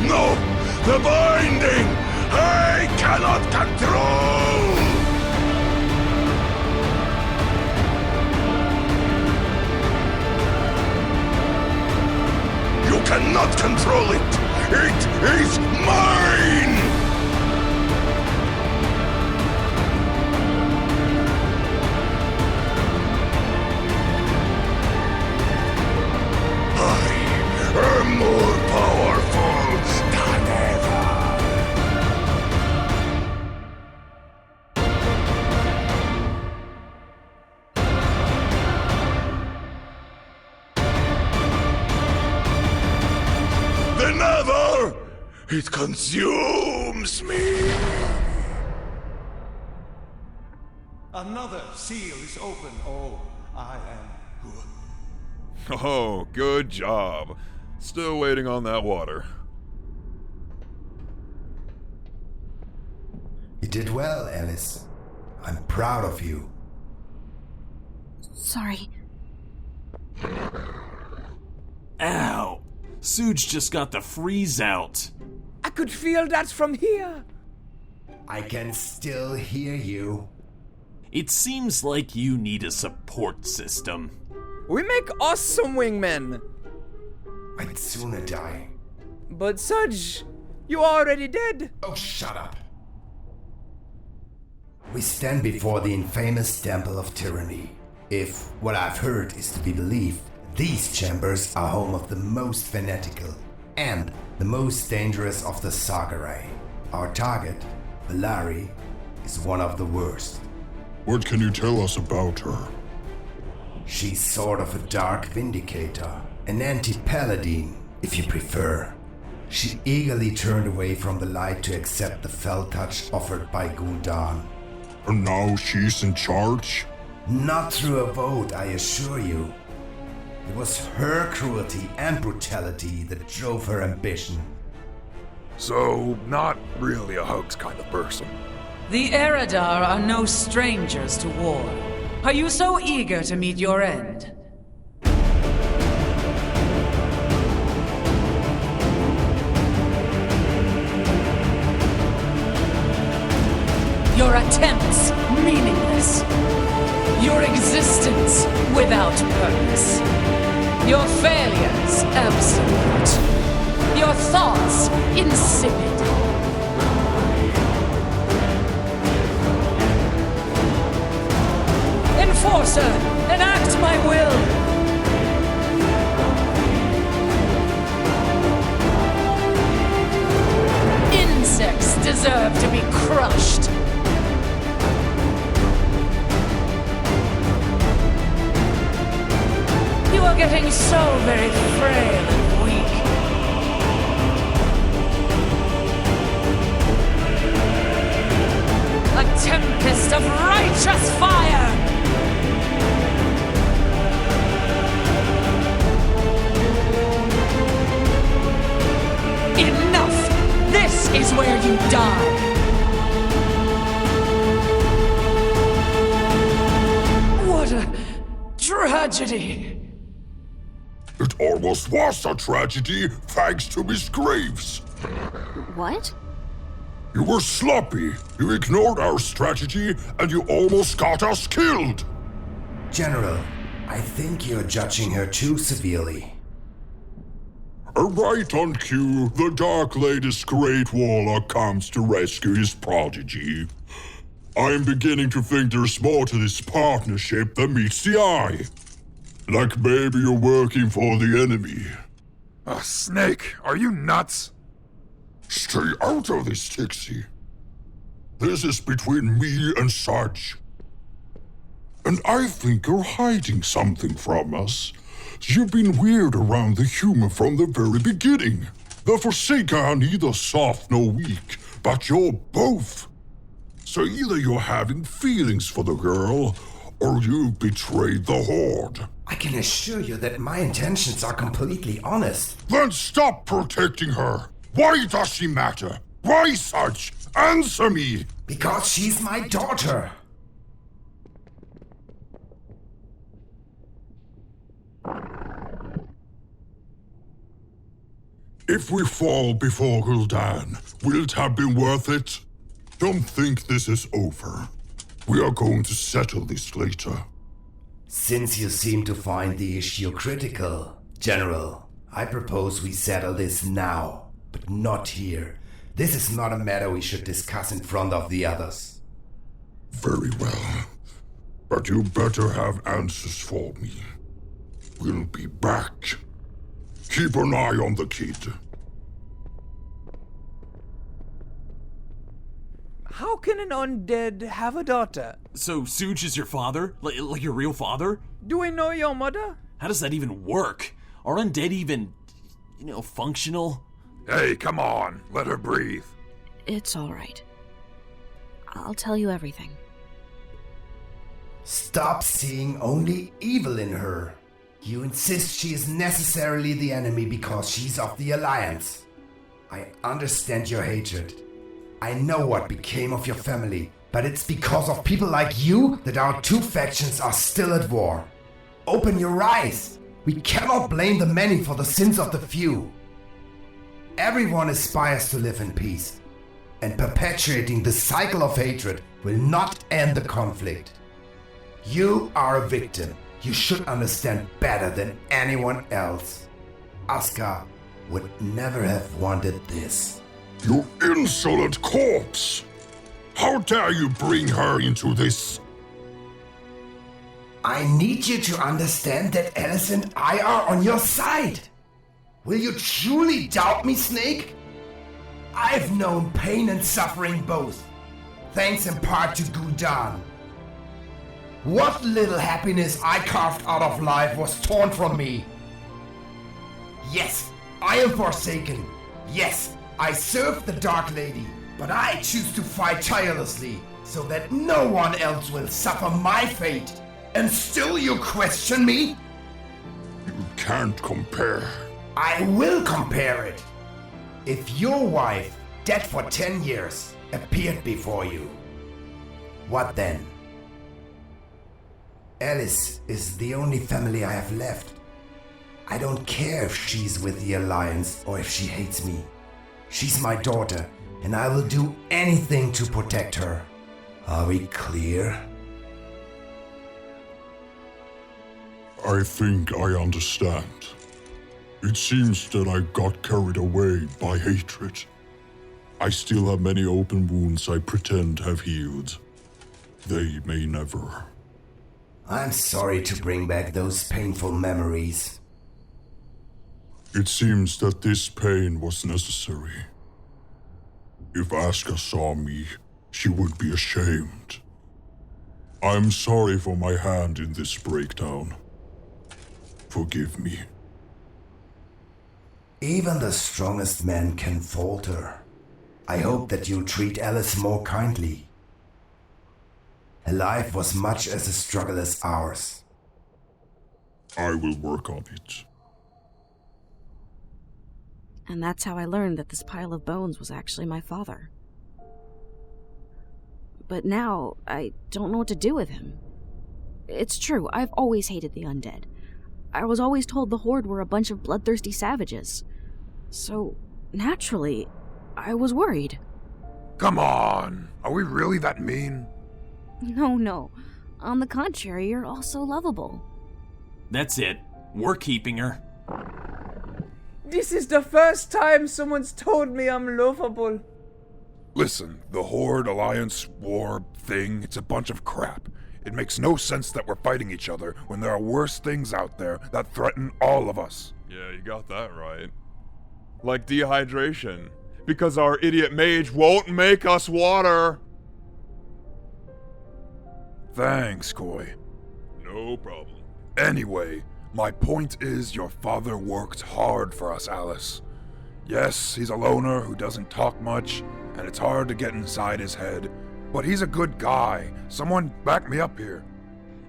No! The binding! I cannot control! You cannot control it! It is mine! I am more powerful than ever! The Nether! It consumes me! Another seal is open. Oh, I am good. Oh, good job. Still waiting on that water. You did well, Alice. I'm proud of you. Sorry. Ow! Suge just got the freeze out. I could feel that from here. I can still hear you. It seems like you need a support system. We make us some wingmen. I'd sooner die. But Sudge, you already dead. Oh, shut up. We stand before the infamous Temple of Tyranny. If what I've heard is to be believed, these chambers are home of the most fanatical and the most dangerous of the Sagarai. Our target, Valari, is one of the worst. What can you tell us about her? She's sort of a dark vindicator, an anti-paladin, if you prefer. She eagerly turned away from the light to accept the fell touch offered by Gul'dan. And now she's in charge? Not through a vote, I assure you. It was her cruelty and brutality that drove her ambition. So, not really a hugs kind of person. The Eredar are no strangers to war. Are you so eager to meet your end? Your attempts meaningless. Your existence without purpose. Your failures absolute. Your thoughts insipid. Enforcer, enact my will. Insects deserve to be crushed. You are getting so very frail and weak. A tempest of righteous fire! Enough! This is where you die! What a tragedy! It almost was a tragedy, thanks to Miss Graves. What? You were sloppy. You ignored our strategy, and you almost got us killed. General, I think you're judging her too severely. Right on cue, the Dark Lady's Great Warlock comes to rescue his prodigy. I'm beginning to think there's more to this partnership than meets the eye. Like maybe you're working for the enemy. Snake, are you nuts? Stay out of this, Tixie. This is between me and Sarge. And I think you're hiding something from us. You've been weird around the humor from the very beginning. The Forsaken are neither soft nor weak, but you're both. So either you're having feelings for the girl, or you've betrayed the Horde. I can assure you that my intentions are completely honest. Then stop protecting her! Why does she matter? Why such? Answer me! Because she's my daughter! If we fall before Gul'dan, will it have been worth it? Don't think this is over. We are going to settle this later. Since you seem to find the issue critical, General, I propose we settle this now, but not here. This is not a matter we should discuss in front of the others. Very well. But you better have answers for me. We'll be back. Keep an eye on the kid. How can an undead have a daughter? So Suge is your father? Like your real father? Do I know your mother? How does that even work? Are undead even, functional? Hey, come on. Let her breathe. It's all right. I'll tell you everything. Stop seeing only evil in her. You insist she is necessarily the enemy because she's of the Alliance. I understand your hatred, I know what became of your family, but it's because of people like you that our two factions are still at war. Open your eyes! We cannot blame the many for the sins of the few. Everyone aspires to live in peace, and perpetuating the cycle of hatred will not end the conflict. You are a victim. You should understand better than anyone else. Asuka would never have wanted this. You insolent corpse! How dare you bring her into this? I need you to understand that Alice and I are on your side. Will you truly doubt me, Snake? I've known pain and suffering both, thanks in part to Gul'dan. What little happiness I carved out of life was torn from me. Yes, I am forsaken. Yes, I serve the Dark Lady, but I choose to fight tirelessly so that no one else will suffer my fate. And still you question me? You can't compare. I will compare it. If your wife, dead for 10 years, appeared before you, what then? Alice is the only family I have left. I don't care if she's with the Alliance or if she hates me. She's my daughter, and I will do anything to protect her. Are we clear? I think I understand. It seems that I got carried away by hatred. I still have many open wounds I pretend have healed. They may never. I'm sorry to bring back those painful memories. It seems that this pain was necessary. If Asuka saw me, she would be ashamed. I'm sorry for my hand in this breakdown. Forgive me. Even the strongest men can falter. I hope that you'll treat Alice more kindly. Her life was much as a struggle as ours. I will work on it. And that's how I learned that this pile of bones was actually my father. But now, I don't know what to do with him. It's true, I've always hated the undead. I was always told the Horde were a bunch of bloodthirsty savages. So, naturally, I was worried. Come on! Are we really that mean? No. On the contrary, you're all so lovable. That's it. We're keeping her. This is the first time someone's told me I'm lovable. Listen, the Horde Alliance war thing, it's a bunch of crap. It makes no sense that we're fighting each other when there are worse things out there that threaten all of us. Yeah, you got that right. Like dehydration. Because our idiot mage won't make us water! Thanks, Koi. No problem. Anyway, my point is your father worked hard for us, Alice. Yes, he's a loner who doesn't talk much, and it's hard to get inside his head. But he's a good guy. Someone back me up here.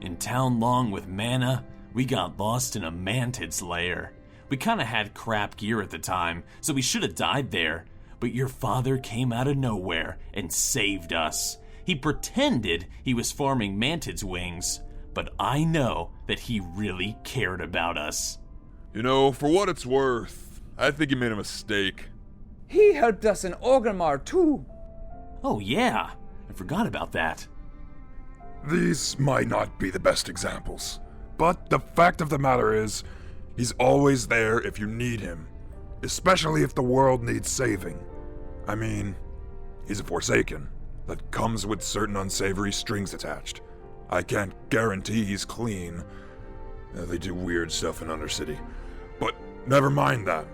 In Town Long with Mana, we got lost in a mantid's lair. We kinda had crap gear at the time, so we should have died there. But your father came out of nowhere and saved us. He pretended he was farming mantid's wings, but I know that he really cared about us. You know, for what it's worth, I think he made a mistake. He helped us in Orgrimmar too. Oh yeah, I forgot about that. These might not be the best examples, but the fact of the matter is, he's always there if you need him, especially if the world needs saving. I mean, he's a Forsaken. That comes with certain unsavory strings attached. I can't guarantee he's clean. They do weird stuff in Undercity. But never mind that.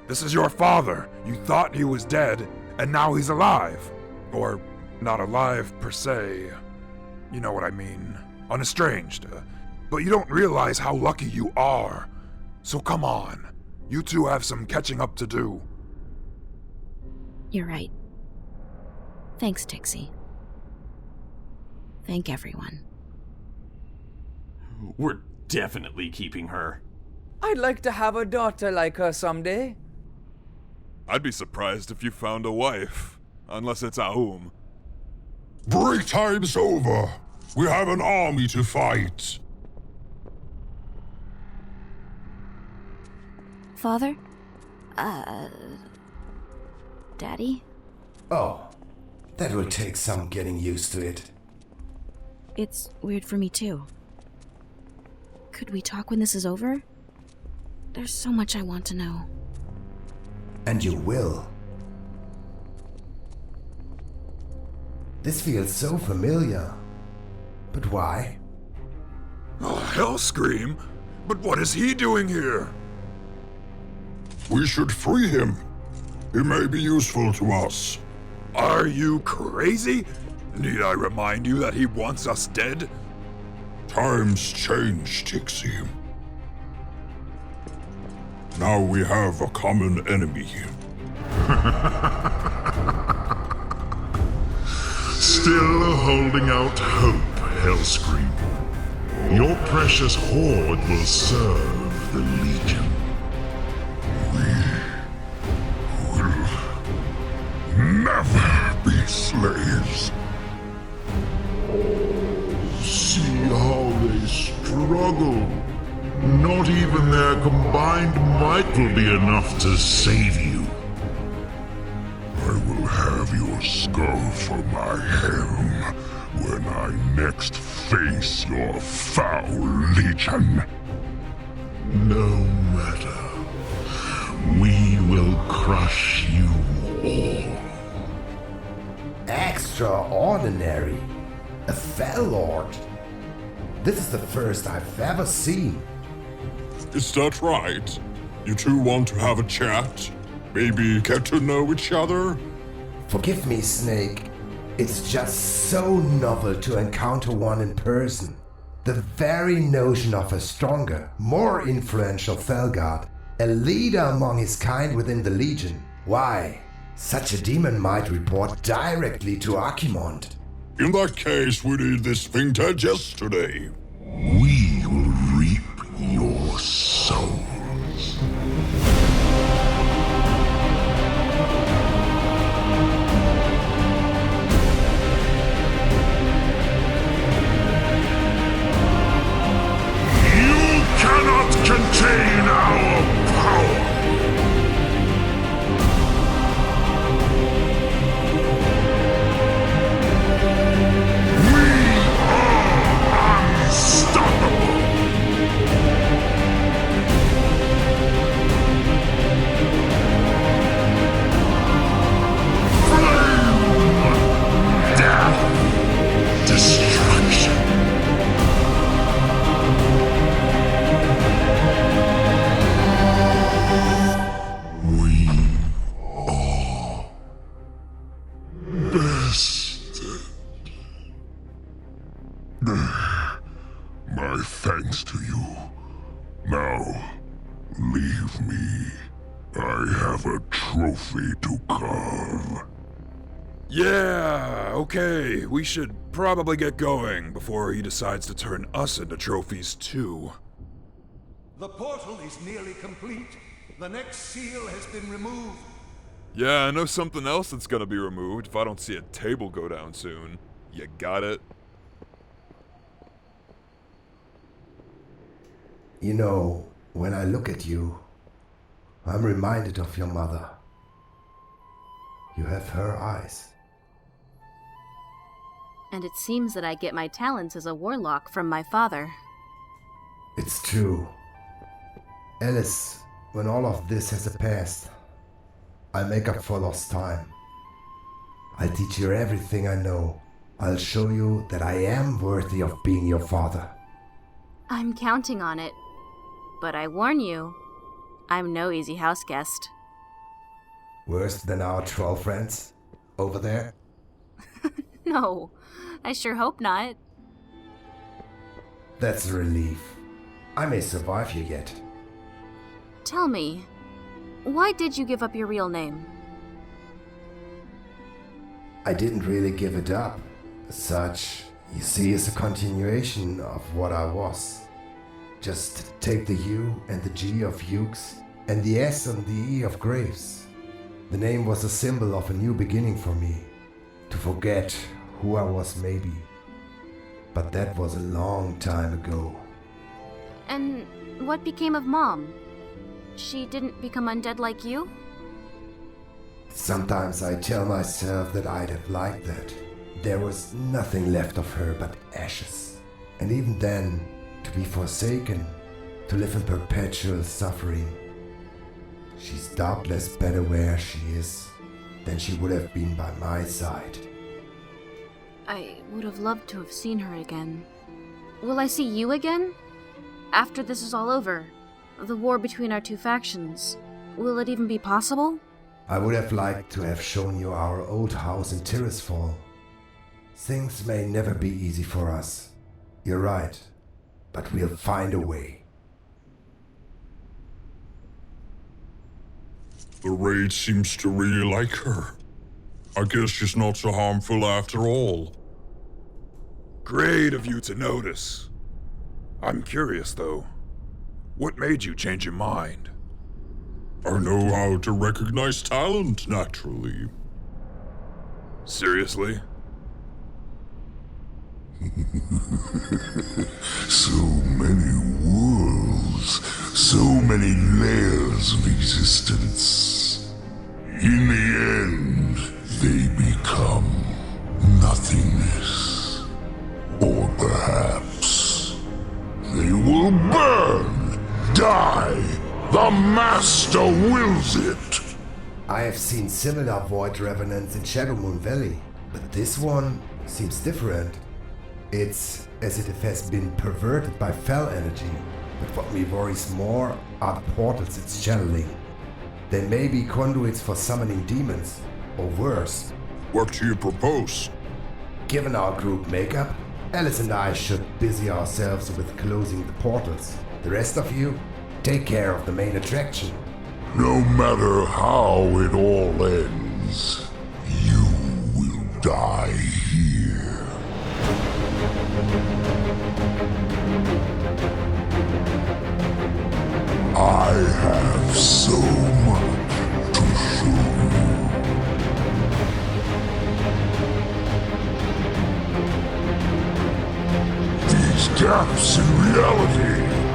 This is your father. You thought he was dead, and now he's alive. Or not alive per se. You know what I mean. Unestranged. But you don't realize how lucky you are. So come on. You two have some catching up to do. You're right. Thanks, Tixie. Thank everyone. We're definitely keeping her. I'd like to have a daughter like her someday. I'd be surprised if you found a wife. Unless it's Aum. Break time's over. We have an army to fight. Father? Daddy? Oh, that will take some getting used to it. It's weird for me too. Could we talk when this is over? There's so much I want to know. And you will. This feels so familiar. But why? Oh, Hellscream? But what is he doing here? We should free him. He may be useful to us. Are you crazy? Need I remind you that he wants us dead? Times change, Tixie. Now we have a common enemy. Still holding out hope, Hellscream. Your precious horde will serve the Legion. We will never be slaves. See how they struggle. Not even their combined might will be enough to save you. I will have your skull for my helm when I next face your foul legion. No matter. We will crush you all. Extraordinary. A Fell Lord. This is the first I've ever seen. Is that right? You two want to have a chat? Maybe get to know each other? Forgive me, Snake. It's just so novel to encounter one in person. The very notion of a stronger, more influential Felguard, a leader among his kind within the Legion. Why? Such a demon might report directly to Archimond. In that case, we need this thing dead yesterday. We will reap your souls. You cannot contain our power. My thanks to you. Now, leave me. I have a trophy to carve. Yeah, okay. We should probably get going before he decides to turn us into trophies too. The portal is nearly complete. The next seal has been removed. Yeah, I know something else that's gonna be removed if I don't see a table go down soon. You got it? You know, when I look at you, I'm reminded of your mother. You have her eyes. And it seems that I get my talents as a warlock from my father. It's true. Alice, when all of this has passed, I'll make up for lost time. I'll teach you everything I know. I'll show you that I am worthy of being your father. I'm counting on it. But I warn you, I'm no easy house guest. Worse than our troll friends over there? No, I sure hope not. That's a relief. I may survive you yet. Tell me, why did you give up your real name? I didn't really give it up. Such, you see, is a continuation of what I was. Just take the U and the G of Ukes and the S and the E of Graves. The name was a symbol of a new beginning for me. To forget who I was, maybe. But that was a long time ago. And what became of Mom? She didn't become undead like you? Sometimes I tell myself that I'd have liked that. There was nothing left of her but ashes. And even then, to be forsaken, to live in perpetual suffering. She's doubtless better where she is than she would have been by my side. I would have loved to have seen her again. Will I see you again? After this is all over, the war between our two factions, will it even be possible? I would have liked to have shown you our old house in Tirisfal. Things may never be easy for us. You're right, but we'll find a way. The raid seems to really like her. I guess she's not so harmful after all. Great of you to notice. I'm curious, though. What made you change your mind? I know how to recognize talent, naturally. Seriously? So many worlds, so many layers of existence. In the end, they become nothingness. Or perhaps they will burn, die. The Master wills it. I have seen similar void revenants in Shadowmoon Valley, but this one seems different. It's as if it has been perverted by fel energy, but what me worries more are the portals it's channeling. They may be conduits for summoning demons, or worse. What do you propose? Given our group makeup, Alice and I should busy ourselves with closing the portals. The rest of you, take care of the main attraction. No matter how it all ends, you will die here. I have so much to show you. These gaps in reality,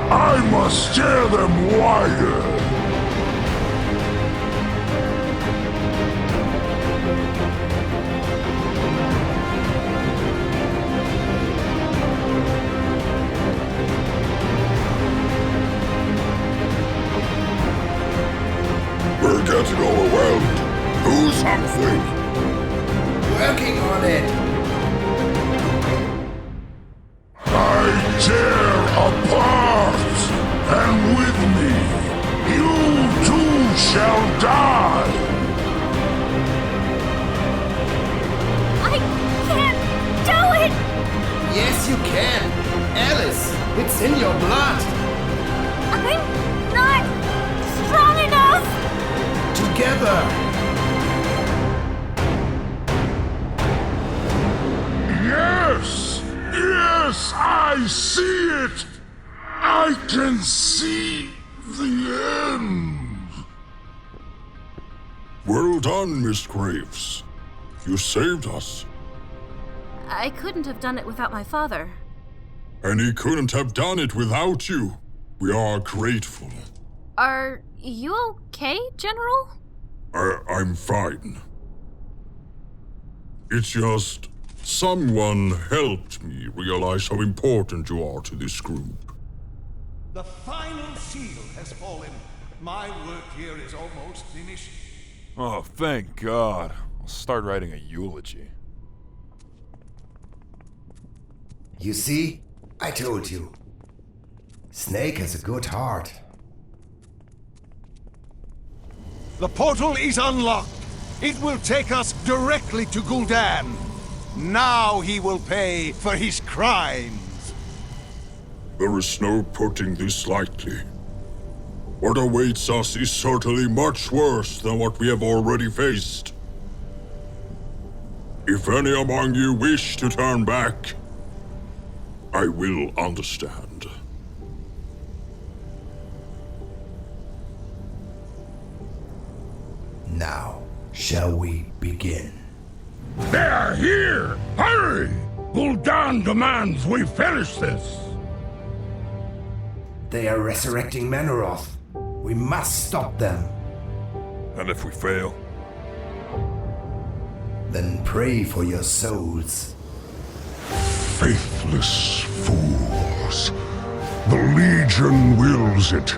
I must tear them wider. We're getting overwhelmed. Do something. Working on it. I tear apart, and with me, you too shall die. I can't do it! Yes, you can. Alice, it's in your blood. I'm not strong enough! Together. Yes! Yes, I see it! I can see the end! Well done, Miss Graves. You saved us. I couldn't have done it without my father. And he couldn't have done it without you. We are grateful. Are you okay, General? I'm fine. It's just someone helped me realize how important you are to this group. The final seal has fallen. My work here is almost finished. Oh, thank God. I'll start writing a eulogy. You see? I told you. Snake has a good heart. The portal is unlocked. It will take us directly to Gul'dan. Now he will pay for his crimes. There is no putting this lightly. What awaits us is certainly much worse than what we have already faced. If any among you wish to turn back, I will understand. Now, Shall we begin? They're here! Hurry! Gul'dan demands we finish this! They are resurrecting Manoroth. We must stop them. And if we fail? Then pray for your souls. Faithless fools. The Legion wills it.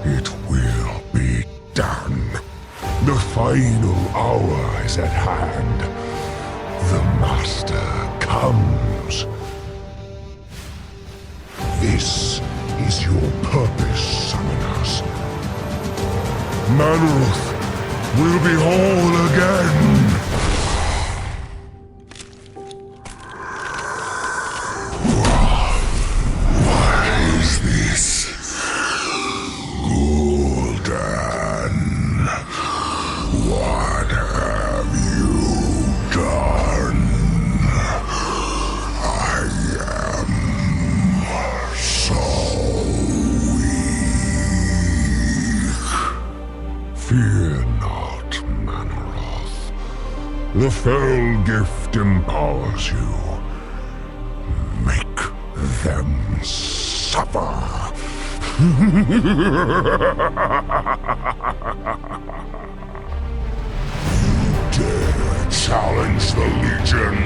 It will be done. The final hour is at hand. The Master comes. This is your purpose, summoners. Manoroth will be whole again. Fear not, Manoroth. The fell gift empowers you. Make them suffer. You dare challenge the Legion?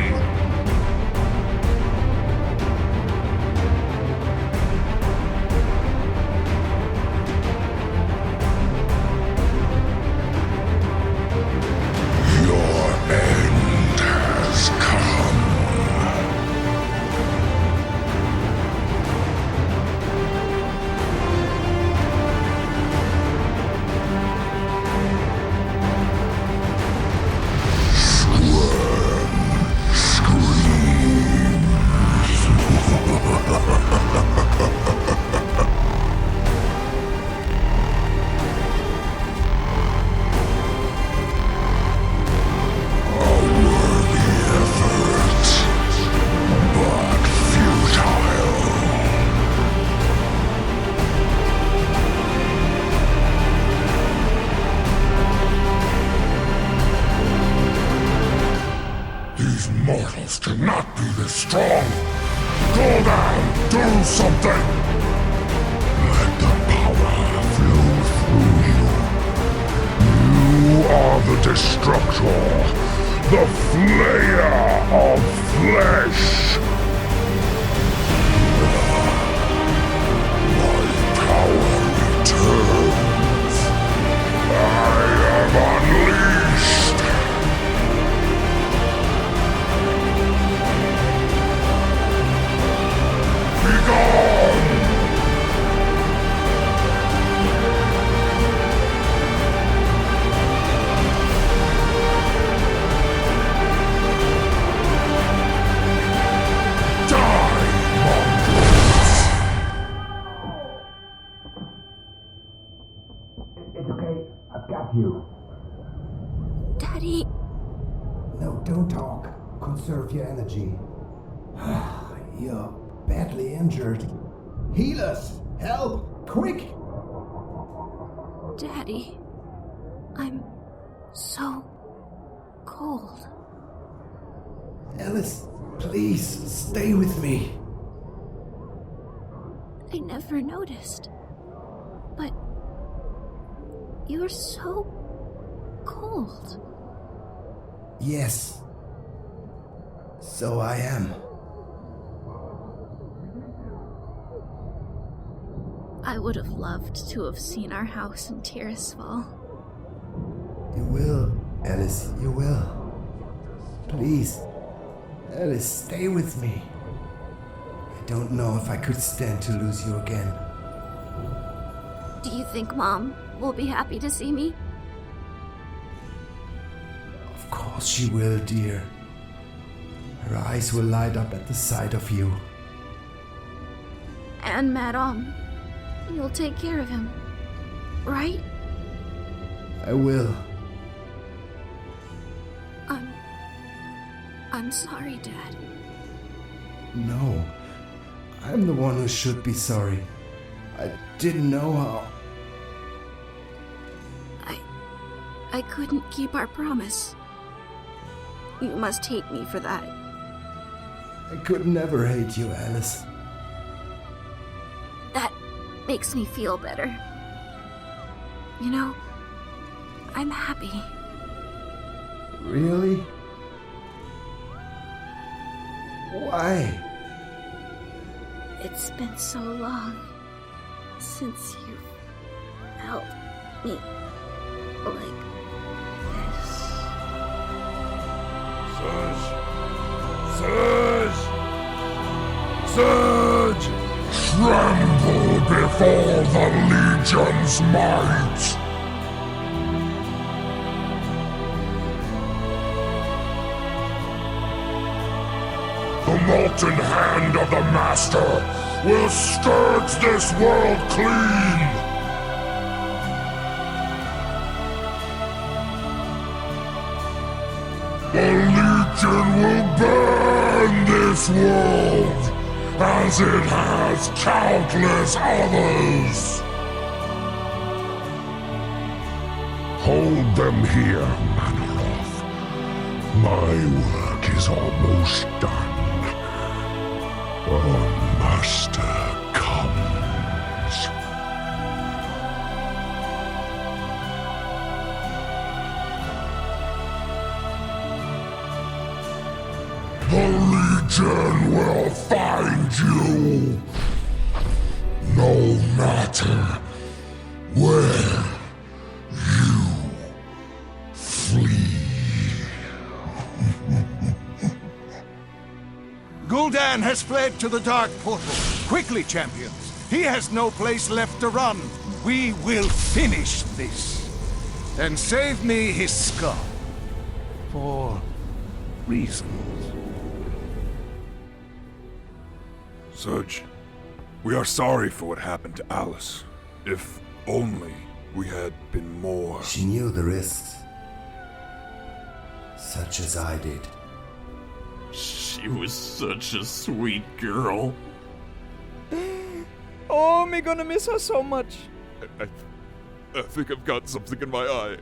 Mortals cannot be this strong! Gul'dan, do something! Let the power flow through you. You are the Destructor, the Flayer of Flesh! My power returns. I am unleashed! It's okay. I've got you. Daddy. No, don't talk. Conserve your energy. You're badly injured. Heal us! Help! Quick! Daddy. I'm so cold. Alice, please stay with me. I never noticed. But you're so cold. Yes. So I am. I would have loved to have seen our house in Tirisfal. You will, Alice, you will. Please, Alice, stay with me. I don't know if I could stand to lose you again. Do you think Mom will be happy to see me? Of course she will, dear. Her eyes will light up at the sight of you. And Madame, you'll take care of him, right? I will. I'm sorry, Dad. No. I'm the one who should be sorry. I didn't know how. I couldn't keep our promise. You must hate me for that. I could never hate you, Alice. That makes me feel better. You know, I'm happy. Really? Why? It's been so long since you helped me like this. Surge! Tremble before the Legion's might! The molten hand of the Master will scourge this world clean! The Legion will burn this world, as it has countless others! Hold them here, Manaroth. My work is almost done. Our Master comes. The Legion will find you, no matter where you flee. Gul'dan has fled to the Dark Portal. Quickly, champions. He has no place left to run. We will finish this. And save me his skull. For reasons. Surge, we are sorry for what happened to Alice. If only we had been more... She knew the risks. Such as I did. She was such a sweet girl. Oh, me gonna miss her so much. I think I've got something in my eye.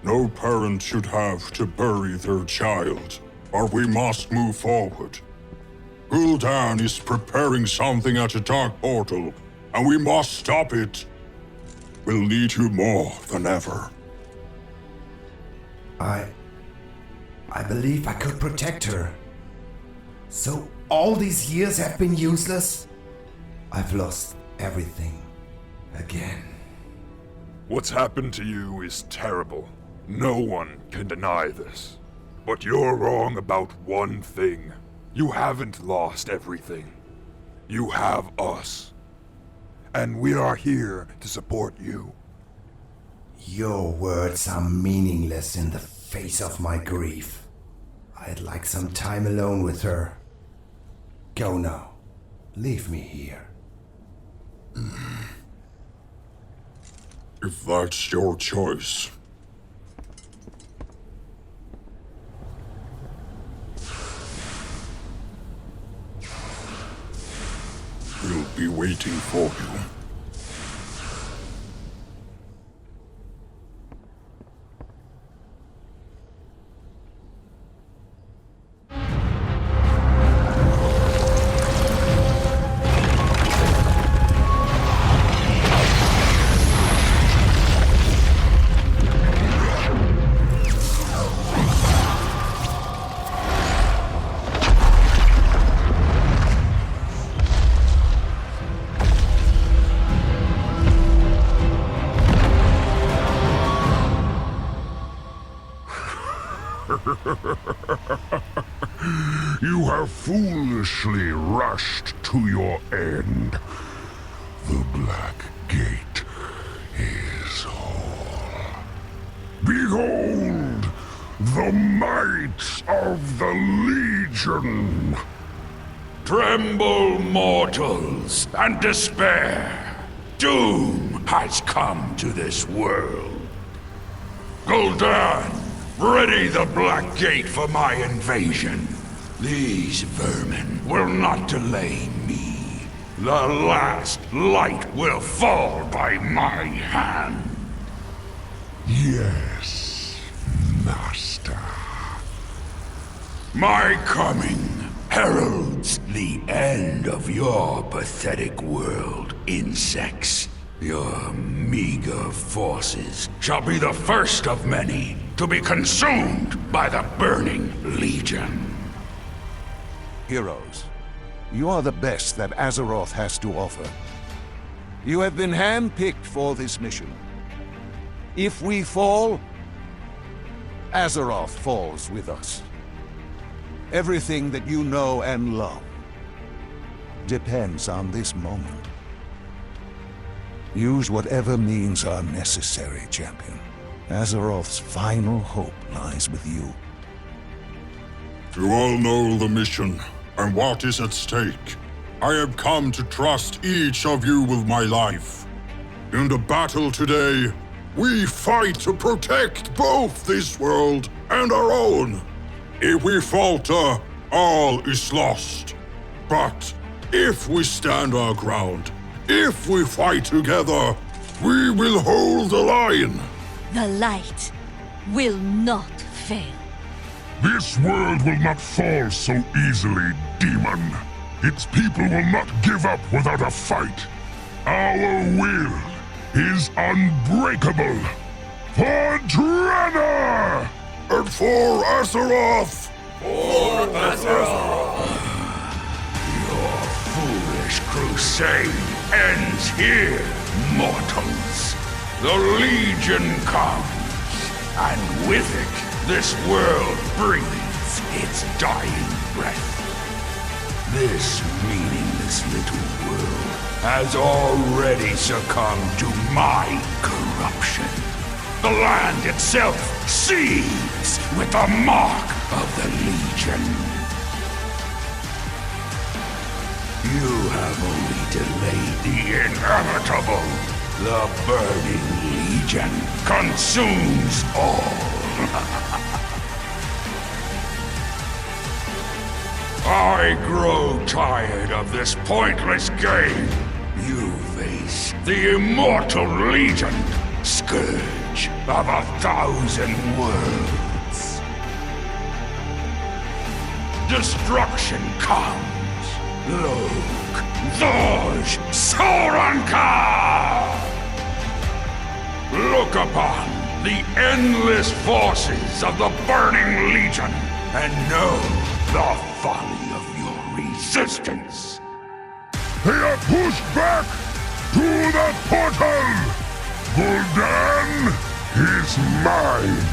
No parent should have to bury their child, but we must move forward. Gul'dan is preparing something at the Dark Portal, and we must stop it. We'll need you more than ever. I believe I could protect her. So all these years have been useless? I've lost everything. Again. What's happened to you is terrible. No one can deny this. But you're wrong about one thing. You haven't lost everything. You have us. And we are here to support you. Your words are meaningless in the face of my grief. I'd like some time alone with her. Go now. Leave me here. If that's your choice. We'll be waiting for you. You have foolishly rushed to your end. The Black Gate is whole. Behold the might of the Legion! Tremble, mortals, and despair! Doom has come to this world. Gul'dan, ready the Black Gate for my invasion. These vermin will not delay me. The last light will fall by my hand. Yes, Master. My coming heralds the end of your pathetic world, insects. Your meager forces shall be the first of many to be consumed by the Burning Legion. Heroes, you are the best that Azeroth has to offer. You have been handpicked for this mission. If we fall, Azeroth falls with us. Everything that you know and love depends on this moment. Use whatever means are necessary, champion. Azeroth's final hope lies with you. You all know the mission and what is at stake. I have come to trust each of you with my life. In the battle today, we fight to protect both this world and our own. If we falter, all is lost. But if we stand our ground, if we fight together, we will hold the line. The light will not fail. This world will not fall so easily, demon. Its people will not give up without a fight. Our will is unbreakable. For Draenor! And for Azeroth! For Azeroth! Your foolish crusade ends here, mortals. The Legion comes, and with it, this world breathes its dying breath. This meaningless little world has already succumbed to my corruption. The land itself seethes with the mark of the Legion. You have only delayed the inevitable. The Burning Legion consumes all. I grow tired of this pointless game. You face the immortal Legion, scourge of 1,000 worlds. Destruction comes. Look, Thorj Sorankar! Look upon the endless forces of the Burning Legion and know the folly of your resistance. They are pushed back to the portal! Gul'dan is mine!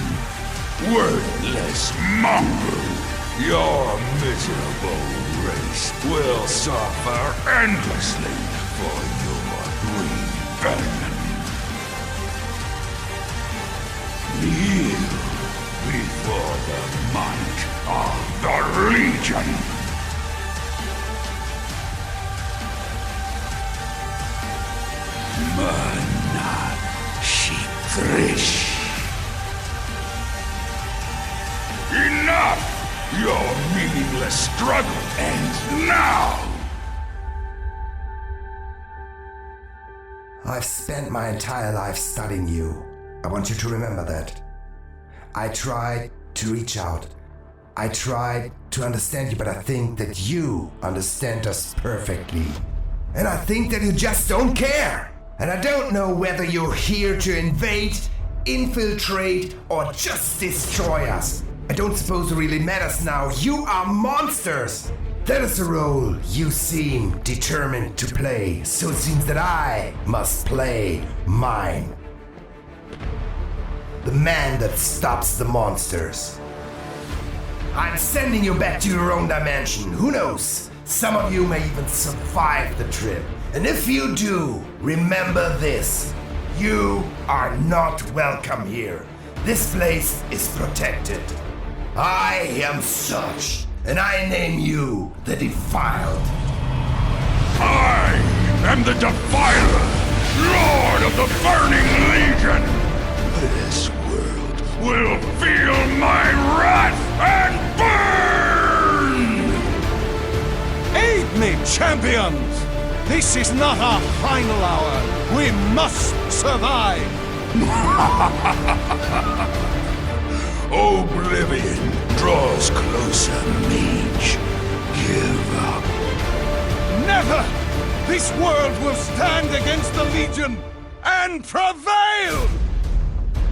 Worthless mongrel! Your miserable race will suffer endlessly for your rebellion. Kneel before the might of the Legion! Mana Shikrish. Enough! Your meaningless struggle ends now! I've spent my entire life studying you. I want you to remember that. I tried to reach out. I tried to understand you, but I think that you understand us perfectly. And I think that you just don't care. And I don't know whether you're here to invade, infiltrate, or just destroy us. I don't suppose it really matters now. You are monsters! That is the role you seem determined to play. So it seems that I must play mine. The man that stops the monsters. I'm sending you back to your own dimension. Who knows? Some of you may even survive the trip. And if you do, remember this. You are not welcome here. This place is protected. I am such, and I name you the Defiled. I am the Defiler, Lord of the Burning Legion. This world will feel my wrath and burn! Aid me, champions! This is not our final hour. We must survive. Oblivion draws closer, mage. Give up. Never! This world will stand against the Legion and prevail!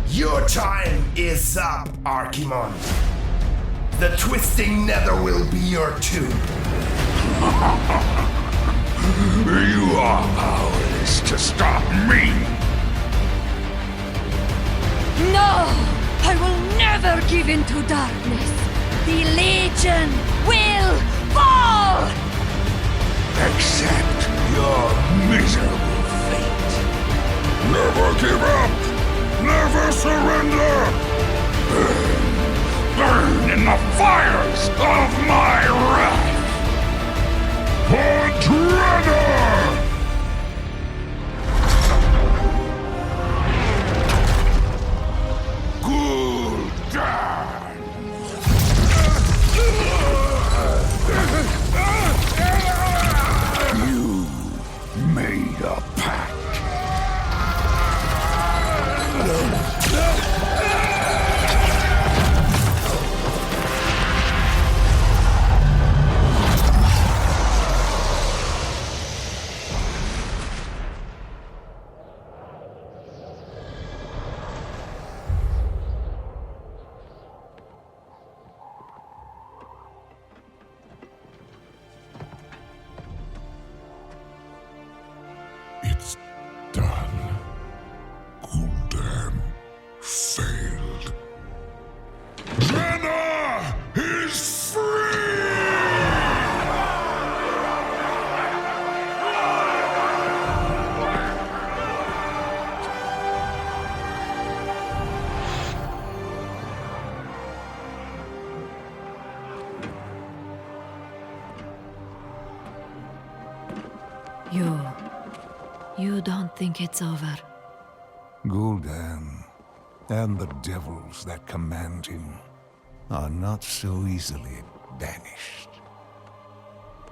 Your time is up, Archimon. The twisting nether will be your tomb. You are powerless to stop me! No! I will never give in to darkness. The Legion will fall! Accept your miserable fate. Never give up! Never surrender! Burn! Burn in the fires of my wrath! Podrunner! You made a pact. It's done. Gul'dan failed. Jaina is free! You don't think it's over? Gul'dan and the devils that command him are not so easily banished.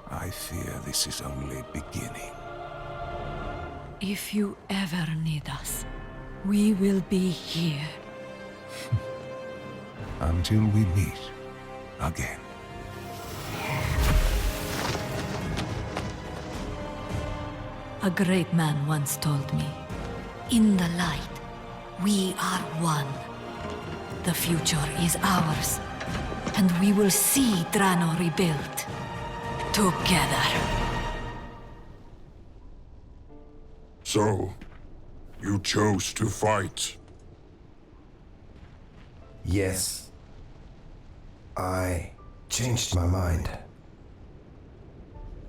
I fear this is only beginning. If you ever need us, we will be here. Until we meet again. A great man once told me, in the light, we are one. The future is ours, and we will see Drano rebuilt. Together. So, you chose to fight. Yes. I changed my mind.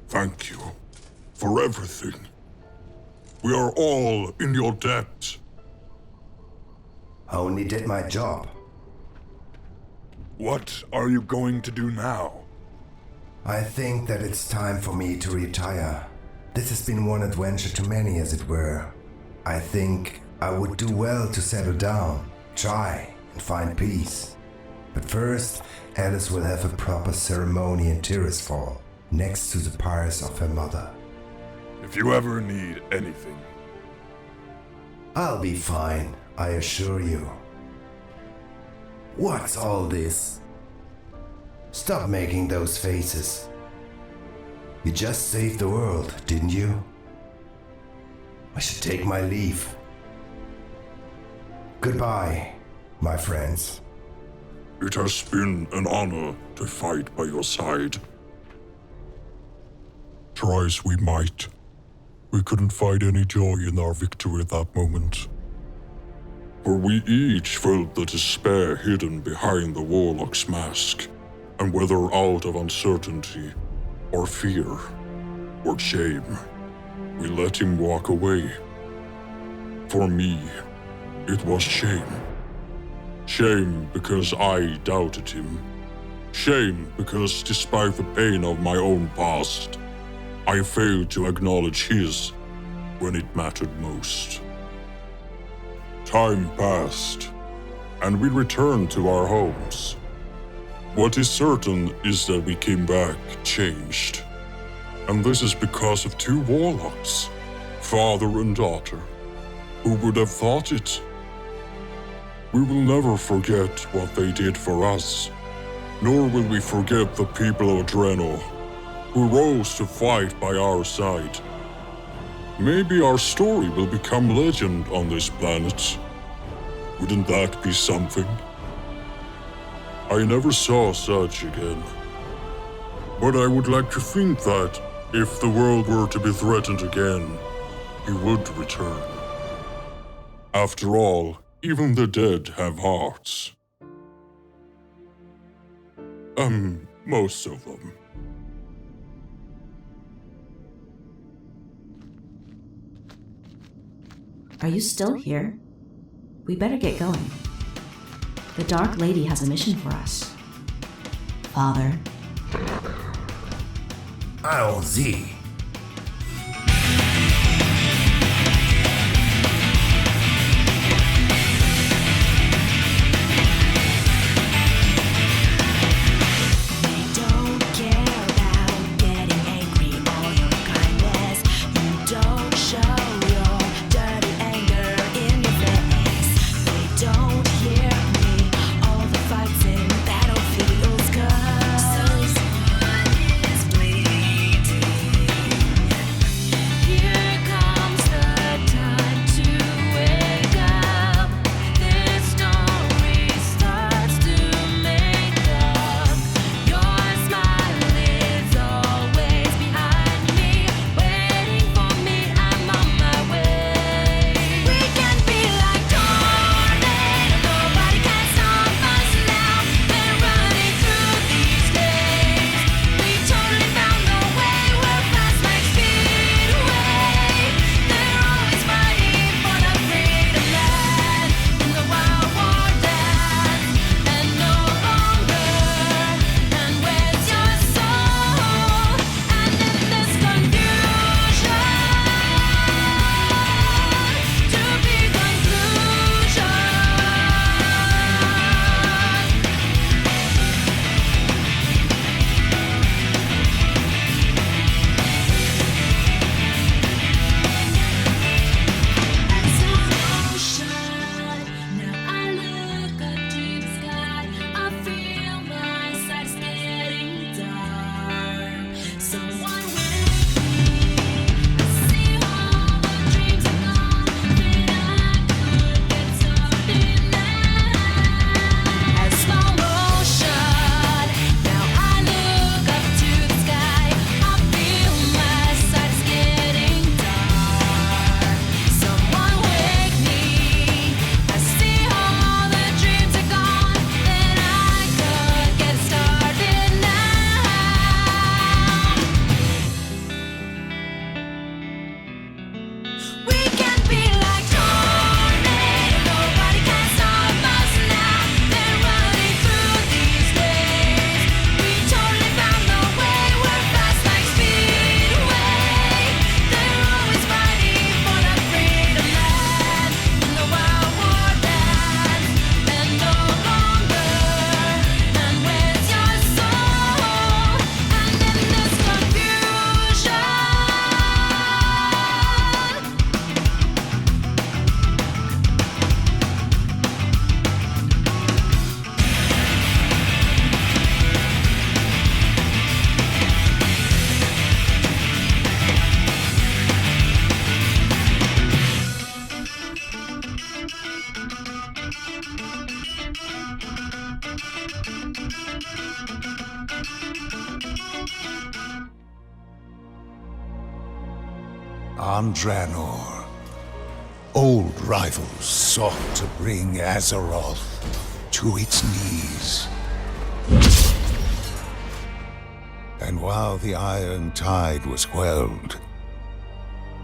Thank you for everything. We are all in your debt. I only did my job. What are you going to do now? I think that it's time for me to retire. This has been one adventure too many, as it were. I think I would do well to settle down, try and find peace. But first, Alice will have a proper ceremony in Tirisfal, next to the pyres of her mother. If you ever need anything, I'll be fine, I assure you. What's all this? Stop making those faces. You just saved the world, didn't you? I should take my leave. Goodbye, my friends. it has been an honor to fight by your side. Try as we might, we couldn't find any joy in our victory at that moment. For we each felt the despair hidden behind the warlock's mask, and whether out of uncertainty, or fear, or shame, we let him walk away. For me, it was shame. Shame because I doubted him. Shame because, despite the pain of my own past, I failed to acknowledge his when it mattered most. Time passed, and we returned to our homes. What is certain is that we came back changed. And this is because of two warlocks, father and daughter. Who would have thought it? We will never forget what they did for us, nor will we forget the people of Draenor, who rose to fight by our side. Maybe our story will become legend on this planet. Wouldn't that be something? I never saw Surge again. But I would like to think that, if the world were to be threatened again, he would return. After all, even the dead have hearts. Most of them. Are you still here? We better get going. The Dark Lady has a mission for us. Father. Allons-y. On Draenor, old rivals sought to bring Azeroth to its knees. And while the Iron Tide was quelled,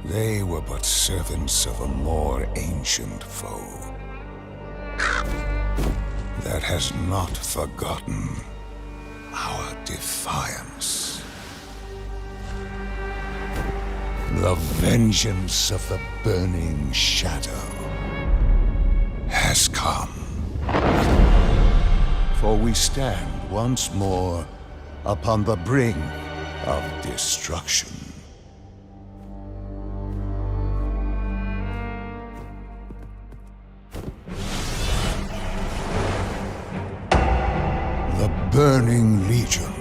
they were but servants of a more ancient foe that has not forgotten our defiance. The vengeance of the Burning Shadow has come. For we stand once more upon the brink of destruction. returning legion.